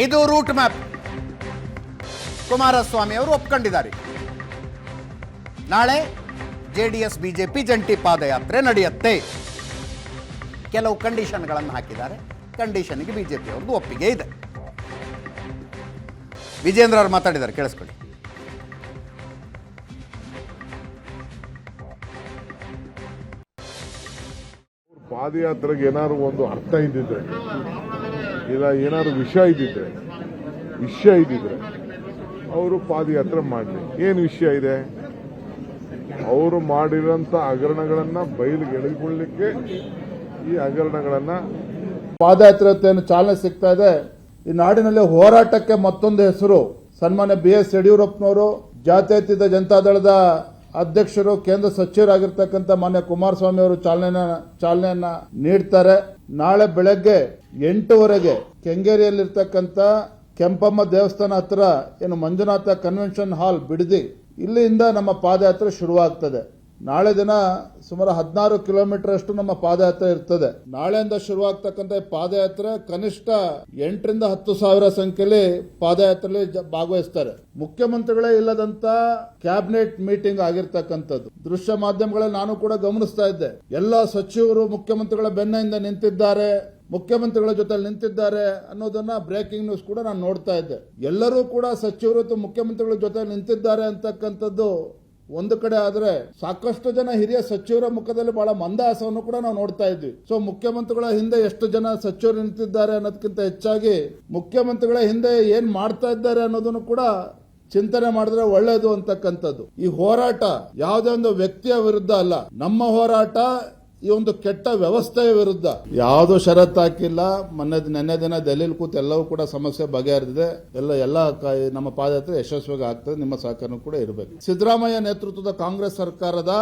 ಇದು ರೂಟ್ ಮ್ಯಾಪ್. ಕುಮಾರಸ್ವಾಮಿ ಅವರು ಒಪ್ಕೊಂಡಿದ್ದಾರೆ. ನಾಳೆ ಜೆಡಿಎಸ್ ಬಿಜೆಪಿ ಜಂಟಿ ಪಾದಯಾತ್ರೆ ನಡೆಯುತ್ತೆ. ಕೆಲವು ಕಂಡೀಷನ್ಗಳನ್ನು ಹಾಕಿದ್ದಾರೆ. ಕಂಡೀಷನ್ಗೆ ಬಿಜೆಪಿ ಅವ್ರದ್ದು ಒಪ್ಪಿಗೆ ಇದೆ. ವಿಜೇಂದ್ರ ಅವರು ಮಾತಾಡಿದ್ದಾರೆ, ಕೇಳಿಸ್ಕೊಳ್ಳಿ. ಪಾದಯಾತ್ರೆಗೆ ಏನಾದ್ರು ಒಂದು ಅರ್ಥ ಇದ್ದಿದ್ರೆ, ಇಲ್ಲ ಏನಾದ್ರು ವಿಷಯ ಇದ್ದಿದ್ರೆ ಅವರು ಪಾದಯಾತ್ರೆ ಮಾಡಲಿ. ಏನು ವಿಷಯ ಇದೆ? ಅವರು ಮಾಡಿರೋಂಥ ಹಗರಣಗಳನ್ನ ಬಯಲಿಗೆ ಎಳೆದುಕೊಳ್ಳಲಿಕ್ಕೆ ಈ ಹಗರಣಗಳನ್ನ ಪಾದಯಾತ್ರೆಯನ್ನು ಚಾಲನೆ ಸಿಗ್ತಾ ಇದೆ. ಈ ನಾಡಿನಲ್ಲಿ ಹೋರಾಟಕ್ಕೆ ಮತ್ತೊಂದು ಹೆಸರು. ಸನ್ಮಾನ್ಯ BS ಯಡಿಯೂರಪ್ಪನವರು, ಜಾತ್ಯತೀತ ಜನತಾದಳದ ಅಧ್ಯಕ್ಷರು, ಕೇಂದ್ರ ಸಚಿವರಾಗಿರ್ತಕ್ಕಂಥ ಮಾನ್ಯ ಕುಮಾರಸ್ವಾಮಿ ಅವರು ಚಾಲನೆಯನ್ನ ನೀಡ್ತಾರೆ. ನಾಳೆ ಬೆಳಗ್ಗೆ 8:00 ಕೆಂಗೇರಿಯಲ್ಲಿರ್ತಕ್ಕಂಥ ಕೆಂಪಮ್ಮ ದೇವಸ್ಥಾನ ಹತ್ರ ಏನು ಮಂಜುನಾಥ ಕನ್ವೆನ್ಷನ್ ಹಾಲ್ ಬಿಡದಿ, ಇಲ್ಲಿಂದ ನಮ್ಮ ಪಾದಯಾತ್ರೆ ಶುರುವಾಗ್ತದೆ. ನಾಳೆ ದಿನ ಸುಮಾರು 16 ಕಿಲೋಮೀಟರ್ ಅಷ್ಟು ನಮ್ಮ ಪಾದಯಾತ್ರೆ ಇರ್ತದೆ. ನಾಳೆಯಿಂದ ಶುರುವಾಗ್ತಕ್ಕಂಥ ಪಾದಯಾತ್ರೆ ಕನಿಷ್ಠ 8,000 ರಿಂದ 10,000 ಸಂಖ್ಯೆಯಲ್ಲಿ ಪಾದಯಾತ್ರೆಯಲ್ಲಿ ಭಾಗವಹಿಸ್ತಾರೆ. ಮುಖ್ಯಮಂತ್ರಿಗಳೇ ಇಲ್ಲದಂತ ಕ್ಯಾಬಿನೆಟ್ ಮೀಟಿಂಗ್ ಆಗಿರ್ತಕ್ಕಂಥದ್ದು ದೃಶ್ಯ ಮಾಧ್ಯಮಗಳಲ್ಲಿ ನಾನು ಕೂಡ ಗಮನಿಸ್ತಾ ಇದ್ದೆ. ಎಲ್ಲ ಸಚಿವರು ಮುಖ್ಯಮಂತ್ರಿಗಳ ಬೆನ್ನಿಂದ ನಿಂತಿದ್ದಾರೆ, ಮುಖ್ಯಮಂತ್ರಿಗಳ ಜೊತೆ ನಿಂತಿದ್ದಾರೆ ಅನ್ನೋದನ್ನ ಬ್ರೇಕಿಂಗ್ ನ್ಯೂಸ್ ಕೂಡ ನಾನು ನೋಡ್ತಾ ಇದ್ದೆ. ಎಲ್ಲರೂ ಕೂಡ ಸಚಿವರು ಮುಖ್ಯಮಂತ್ರಿಗಳ ಜೊತೆ ನಿಂತಿದ್ದಾರೆ ಅಂತಕ್ಕಂಥದ್ದು ಒಂದು ಕಡೆ ಆದ್ರೆ, ಸಾಕಷ್ಟು ಜನ ಹಿರಿಯ ಸಚಿವರ ಮುಖದಲ್ಲಿ ಬಹಳ ಮಂದಹಾಸವನ್ನು ಕೂಡ ನಾವು ನೋಡ್ತಾ ಇದ್ವಿ. ಸೊ ಮುಖ್ಯಮಂತ್ರಿಗಳ ಹಿಂದೆ ಎಷ್ಟು ಜನ ಸಚಿವರು ನಿಂತಿದ್ದಾರೆ ಅನ್ನೋದಕ್ಕಿಂತ ಹೆಚ್ಚಾಗಿ ಮುಖ್ಯಮಂತ್ರಿಗಳ ಹಿಂದೆ ಏನ್ ಮಾಡ್ತಾ ಇದ್ದಾರೆ ಅನ್ನೋದನ್ನು ಕೂಡ ಚಿಂತನೆ ಮಾಡಿದ್ರೆ ಒಳ್ಳೇದು ಅಂತಕ್ಕಂಥದ್ದು. ಈ ಹೋರಾಟ ಯಾವುದೇ ಒಂದು ವ್ಯಕ್ತಿಯ ವಿರುದ್ಧ ಅಲ್ಲ, ನಮ್ಮ ಹೋರಾಟ ಈ ಒಂದು ಕೆಟ್ಟ ವ್ಯವಸ್ಥೆಯ ವಿರುದ್ಧ. ಯಾವುದೋ ಷರತ್ತು ಹಾಕಿಲ್ಲ. ನೆನ್ನೆ ದಿನ ದೆಹಲಿಯಲ್ಲಿ ಕೂತು ಎಲ್ಲವೂ ಕೂಡ ಸಮಸ್ಯೆ ಬಗೆಹರಿದಿದೆ. ಎಲ್ಲ ನಮ್ಮ ಪಾದಯಾತ್ರೆ ಯಶಸ್ವಿಯಾಗಿ ಆಗ್ತದೆ. ನಿಮ್ಮ ಸಹಕಾರ ಕೂಡ ಇರಬೇಕು. ಸಿದ್ದರಾಮಯ್ಯ ನೇತೃತ್ವದ ಕಾಂಗ್ರೆಸ್ ಸರ್ಕಾರದ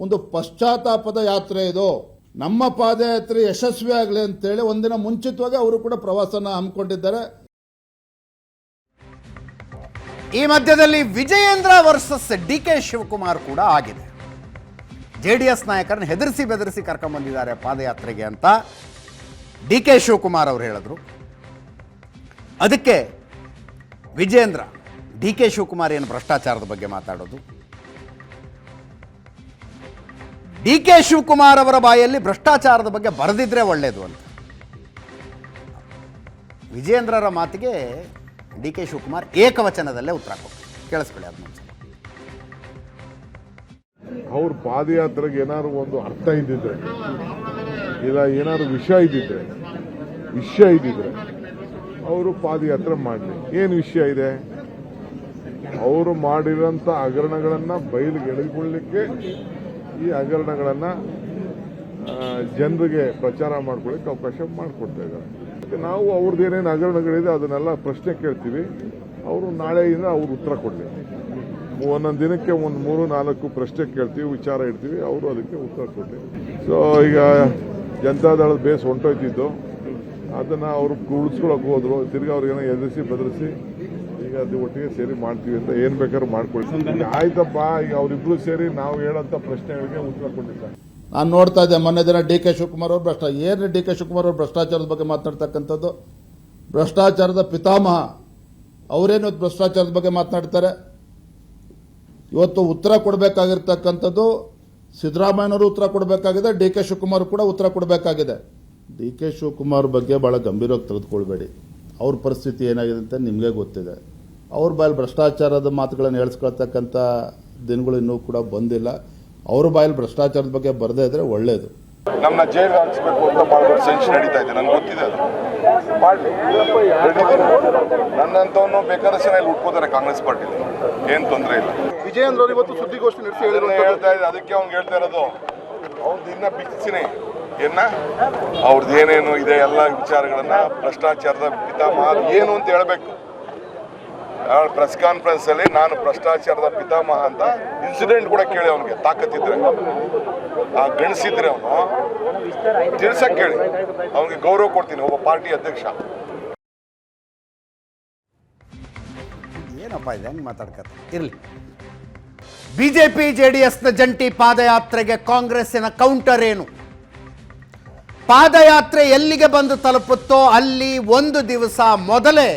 ಒಂದು ಪಶ್ಚಾತ್ತಾಪದ ಯಾತ್ರೆ ಇದು. ನಮ್ಮ ಪಾದಯಾತ್ರೆ ಯಶಸ್ವಿ ಆಗಲಿ ಅಂತೇಳಿ ಒಂದಿನ ಮುಂಚಿತವಾಗಿ ಅವರು ಕೂಡ ಪ್ರವಾಸನ ಹಮ್ಮಿಕೊಂಡಿದ್ದಾರೆ. ಈ ಮಧ್ಯದಲ್ಲಿ ವಿಜಯೇಂದ್ರ ವರ್ಸಸ್ DK ಶಿವಕುಮಾರ್ ಕೂಡ ಆಗಿದೆ. JDS ನಾಯಕರನ್ನು ಹೆದರಿಸಿ ಬೆದರಿಸಿ ಕರ್ಕೊಂಡ್ಬಂದಿದ್ದಾರೆ ಪಾದಯಾತ್ರೆಗೆ ಅಂತ DK ಶಿವಕುಮಾರ್ ಅವರು ಹೇಳಿದ್ರು. ಅದಕ್ಕೆ ವಿಜಯೇಂದ್ರ DK ಶಿವಕುಮಾರ್ ಏನು ಭ್ರಷ್ಟಾಚಾರದ ಬಗ್ಗೆ ಮಾತಾಡೋದು, DK ಶಿವಕುಮಾರ್ ಅವರ ಬಾಯಲ್ಲಿ ಭ್ರಷ್ಟಾಚಾರದ ಬಗ್ಗೆ ಬರೆದಿದ್ರೆ ಒಳ್ಳೆಯದು ಅಂತ. ವಿಜಯೇಂದ್ರರ ಮಾತಿಗೆ DK ಶಿವಕುಮಾರ್ ಏಕವಚನದಲ್ಲೇ ಉತ್ತರ ಕೊಟ್ಟರು. ಕೇಳಿಸ್ಕೊಳ್ಳಿ ಅದನ್ನ. ಅವ್ರ ಪಾದಯಾತ್ರೆಗೆ ಏನಾದ್ರು ಒಂದು ಅರ್ಥ ಇದ್ದಿದ್ರೆ, ಇಲ್ಲ ಏನಾದ್ರು ವಿಷಯ ಇದ್ದಿದ್ರೆ ಅವರು ಪಾದಯಾತ್ರೆ ಮಾಡಲಿ. ಏನು ವಿಷಯ ಇದೆ? ಅವರು ಮಾಡಿರೋಂಥ ಹಗರಣಗಳನ್ನ ಬಯಲಿಗೆ ಎಳೆದುಕೊಳ್ಳಲಿಕ್ಕೆ ಈ ಹಗರಣಗಳನ್ನ ಜನರಿಗೆ ಪ್ರಚಾರ ಮಾಡ್ಕೊಳ್ಳಿಕ್ಕೆ ಅವಕಾಶ ಮಾಡಿಕೊಡ್ತಾ ಇದ್ದಾರೆ. ನಾವು ಅವ್ರದ್ದು ಏನೇನು ಹಗರಣಗಳಿದೆ ಅದನ್ನೆಲ್ಲ ಪ್ರಶ್ನೆ ಕೇಳ್ತೀವಿ. ಅವರು ನಾಳೆಯಿಂದ ಅವ್ರು ಉತ್ತರ ಕೊಡಲಿ. ಒಂದೊಂದು ದಿನಕ್ಕೆ ಒಂದು 3-4 ಪ್ರಶ್ನೆ ಕೇಳ್ತೀವಿ, ವಿಚಾರ ಇಡ್ತೀವಿ, ಅವರು ಅದಕ್ಕೆ ಉತ್ತರ ಕೊಡ್ತೀವಿ. ಸೊ ಈಗ ಜನತಾದಳದ ಬೇಸ್ ಹೊಂಟೋಯ್ತಿದ್ದು ಅದನ್ನ ಅವರು ಉಳಿಸ್ಕೊಳಕ್ ಹೋದ್ರು. ತಿರ್ಗಿ ಅವ್ರಿಗೇನೋ ಎದುರಿಸಿ ಬೆದರಿಸಿ ಈಗ ಅದು ಒಟ್ಟಿಗೆ ಸೇರಿ ಮಾಡ್ತೀವಿ ಅಂತ ಏನ್ ಬೇಕಾದ್ರೂ ಮಾಡ್ಕೊಳ್ತೀವಿ. ಆಯ್ತಪ್ಪ, ಈಗ ಅವರಿಬ್ರು ಸೇರಿ ನಾವು ಹೇಳೋಂಥ ಪ್ರಶ್ನೆಗಳಿಗೆ ಉತ್ತರ ಕೊಟ್ಟಿದ್ದಾರೆ. ನಾನು ನೋಡ್ತಾ ಇದ್ದೆ ಮೊನ್ನೆ ದಿನ DK ಶಿವಕುಮಾರ್ ಅವರು DK ಶಿವಕುಮಾರ್ ಅವರು ಭ್ರಷ್ಟಾಚಾರದ ಬಗ್ಗೆ ಮಾತನಾಡ್ತಕ್ಕಂಥದ್ದು. ಭ್ರಷ್ಟಾಚಾರದ ಪಿತಾಮಹ ಅವರೇನು ಭ್ರಷ್ಟಾಚಾರದ ಬಗ್ಗೆ ಮಾತನಾಡ್ತಾರೆ. ಇವತ್ತು ಉತ್ತರ ಕೊಡಬೇಕಾಗಿರ್ತಕ್ಕಂಥದ್ದು ಸಿದ್ದರಾಮಯ್ಯನವರು ಉತ್ತರ ಕೊಡಬೇಕಾಗಿದೆ, DK ಶಿವಕುಮಾರ್ ಕೂಡ ಉತ್ತರ ಕೊಡಬೇಕಾಗಿದೆ. DK ಶಿವಕುಮಾರ್ ಬಗ್ಗೆ ಬಹಳ ಗಂಭೀರವಾಗಿ ತೆಗೆದುಕೊಳ್ಬೇಡಿ. ಅವ್ರ ಪರಿಸ್ಥಿತಿ ಏನಾಗಿದೆ ಅಂತ ನಿಮಗೆ ಗೊತ್ತಿದೆ. ಅವ್ರ ಬಾಯಲ್ಲಿ ಭ್ರಷ್ಟಾಚಾರದ ಮಾತುಗಳನ್ನು ಹೇಳಿಸ್ಕೊಳ್ತಕ್ಕಂಥ ದಿನಗಳು ಇನ್ನೂ ಕೂಡ ಬಂದಿಲ್ಲ. ಅವ್ರ ಬಾಯಲ್ಲಿ ಭ್ರಷ್ಟಾಚಾರದ ಬಗ್ಗೆ ಬರದೇ ಇದ್ರೆ ಒಳ್ಳೇದು. ನಮ್ಮನ್ನ ಜೈಲ್ ಹಾಕಿಸ್ಬೇಕು ಅಂತ ಮಾಡ್ಬಿಟ್ಟು ಸಂಚು ನಡೀತಾ ಇದೆ. ನನ್ಗೆ ಗೊತ್ತಿದೆ, ಅದು ಮಾಡಲಿ. ನನ್ನಂತವನು ಬೇಕಾದ ಇಲ್ಲಿ ಉಟ್ಕೋತಾರೆ ಕಾಂಗ್ರೆಸ್ ಪಾರ್ಟಿಲಿ, ಏನ್ ತೊಂದರೆ ಇಲ್ಲ. ವಿಜಯೇಂದ್ರ ಅವರು ಇವತ್ತು ಸುದ್ದಿಗೋಷ್ಠಿ ನಡೆಸಿ ಹೇಳ್ತಾ ಇದ್ದೆ, ಅದಕ್ಕೆ ಅವ್ನು ಹೇಳ್ತಾ ಇರೋದು ಅವ್ರದ್ದು ಇನ್ನ ಬಿಚ್ಚಿನಿ ಅವ್ರದ್ದು ಏನೇನು ಇದೆ ಎಲ್ಲ ವಿಚಾರಗಳನ್ನ ಭ್ರಷ್ಟಾಚಾರದ ಪಿತಾಮಹ ಏನು ಅಂತ ಹೇಳ್ಬೇಕು. ಪ್ರೆಸ್ ಕಾನ್ಫರೆನ್ಸ್ ಅಲ್ಲಿ ನಾನು ಭ್ರಷ್ಟಾಚಾರದ ಪಿತಾಮಹ ಅಂತ ಇನ್ಸಿಡೆಂಟ್ ಕೂಡ ಕೇಳಿ ಅವನಿಗೆ ತಾಕತ್ತಿದ್ರೆ, ಆ ಗಣಿಸಿದ್ರೆ ಅವನು ತಿಳ್ಸಕ್ ಕೇಳಿ, ಅವನಿಗೆ ಗೌರವ ಕೊಡ್ತೀನಿ ಒಬ್ಬ ಪಾರ್ಟಿ ಅಧ್ಯಕ್ಷ. ಏನಪ್ಪ ಇದೆ ಹೆಂಗೆ ಮಾತಾಡ್ಕತ್ತ ಇರಲಿ. BJP JDSನ ಜಂಟಿ ಪಾದಯಾತ್ರೆಗೆ ಕಾಂಗ್ರೆಸ್ಸಿನ ಕೌಂಟರ್ ಏನು? ಪಾದಯಾತ್ರೆ ಎಲ್ಲಿಗೆ ಬಂದು ತಲುಪುತ್ತೋ ಅಲ್ಲಿ ಒಂದು ದಿವಸ ಮೊದಲೇ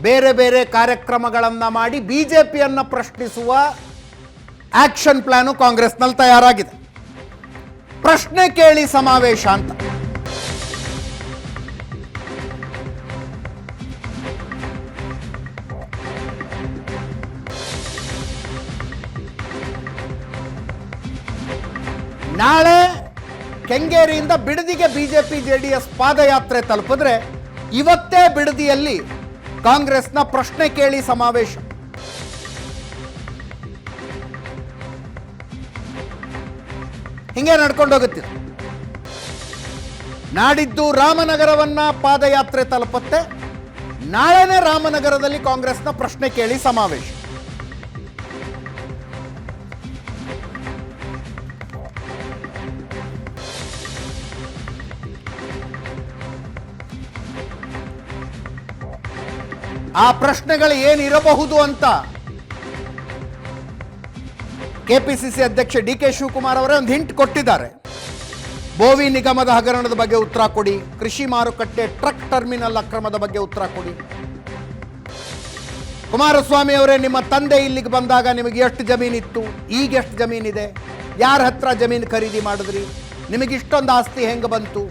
ಬೇರೆ ಬೇರೆ ಕಾರ್ಯಕ್ರಮಗಳನ್ನು ಮಾಡಿ ಬಿಜೆಪಿಯನ್ನು ಪ್ರಶ್ನಿಸುವ ಆಕ್ಷನ್ ಪ್ಲಾನು ಕಾಂಗ್ರೆಸ್ನಲ್ಲಿ ತಯಾರಾಗಿದೆ. ಪ್ರಶ್ನೆ ಕೇಳಿ ಸಮಾವೇಶ ಅಂತ. ನಾಳೆ ಕೆಂಗೇರಿಯಿಂದ ಬಿಡದಿಗೆ ಬಿಜೆಪಿ ಜೆಡಿಎಸ್ ಪಾದಯಾತ್ರೆ ತಲುಪಿದ್ರೆ ಇವತ್ತೇ ಬಿಡದಿಯಲ್ಲಿ ಕಾಂಗ್ರೆಸ್ನ ಪ್ರಶ್ನೆ ಕೇಳಿ ಸಮಾವೇಶ. ಹಿಂಗೆ ನಡ್ಕೊಂಡೋಗುತ್ತೆ. ನಾಡಿದ್ದು ರಾಮನಗರವನ್ನ ಪಾದಯಾತ್ರೆ ತಲುಪುತ್ತೆ. ನಾಳೆನೇ ರಾಮನಗರದಲ್ಲಿ ಕಾಂಗ್ರೆಸ್ನ ಪ್ರಶ್ನೆ ಕೇಳಿ ಸಮಾವೇಶ. ಆ ಪ್ರಶ್ನೆಗಳು ಏನಿರಬಹುದು ಅಂತ ಕೆಪಿಸಿಸಿ ಅಧ್ಯಕ್ಷ ಡಿ.ಕೆ. ಶಿವಕುಮಾರ್ ಅವರೇ ಒಂದು ಹಿಂಟ್ ಕೊಟ್ಟಿದ್ದಾರೆ. ಬೋವಿ ನಿಗಮದ ಹಗರಣದ ಬಗ್ಗೆ ಉತ್ತರ ಕೊಡಿ, ಕೃಷಿ ಮಾರುಕಟ್ಟೆ ಟ್ರಕ್ ಟರ್ಮಿನಲ್ ಅಕ್ರಮದ ಬಗ್ಗೆ ಉತ್ತರ ಕೊಡಿ. ಕುಮಾರಸ್ವಾಮಿ ಅವರೇ, ನಿಮ್ಮ ತಂದೆ ಇಲ್ಲಿಗೆ ಬಂದಾಗ ನಿಮಗೆ ಎಷ್ಟು ಜಮೀನಿತ್ತು, ಈಗ ಎಷ್ಟು ಜಮೀನಿದೆ, ಯಾರ ಹತ್ರ ಜಮೀನು ಖರೀದಿ ಮಾಡಿದ್ರಿ, ನಿಮಗೆ ಇಷ್ಟೊಂದು ಆಸ್ತಿ ಹೆಂಗೆ ಬಂತು,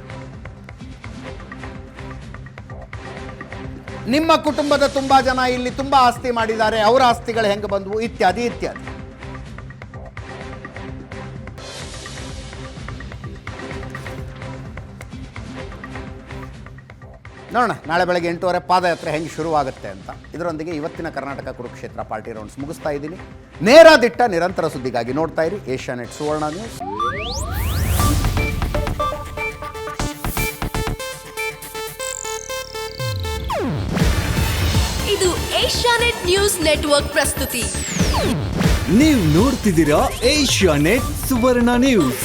ನಿಮ್ಮ ಕುಟುಂಬದ ತುಂಬಾ ಜನ ಇಲ್ಲಿ ತುಂಬಾ ಆಸ್ತಿ ಮಾಡಿದ್ದಾರೆ, ಅವರ ಆಸ್ತಿಗಳು ಹೆಂಗೆ ಬಂದವು, ಇತ್ಯಾದಿ ಇತ್ಯಾದಿ. ನೋಡೋಣ ನಾಳೆ ಬೆಳಗ್ಗೆ 8:30 ಪಾದಯಾತ್ರೆ ಹೆಂಗೆ ಶುರುವಾಗುತ್ತೆ ಅಂತ. ಇದರೊಂದಿಗೆ ಇವತ್ತಿನ ಕರ್ನಾಟಕ ಕುರುಕ್ಷೇತ್ರ ಪಾರ್ಟಿ ರೌಂಡ್ಸ್ ಮುಗಿಸ್ತಾ ಇದ್ದೀನಿ. ನೇರ ದಿಟ್ಟ ನಿರಂತರ ಸುದ್ದಿಗಾಗಿ ನೋಡ್ತಾ ಇರಿ ಏಷ್ಯಾನೆಟ್ ಸುವರ್ಣ ನ್ಯೂಸ್. ಇದು ಏಷ್ಯಾನೆಟ್ ನ್ಯೂಸ್ ನೆಟ್ವರ್ಕ್ ಪ್ರಸ್ತುತಿ. ನೀವು ನೋಡ್ತಿದ್ದೀರಾ ಏಷ್ಯಾನೆಟ್ ಸುವರ್ಣ ನ್ಯೂಸ್.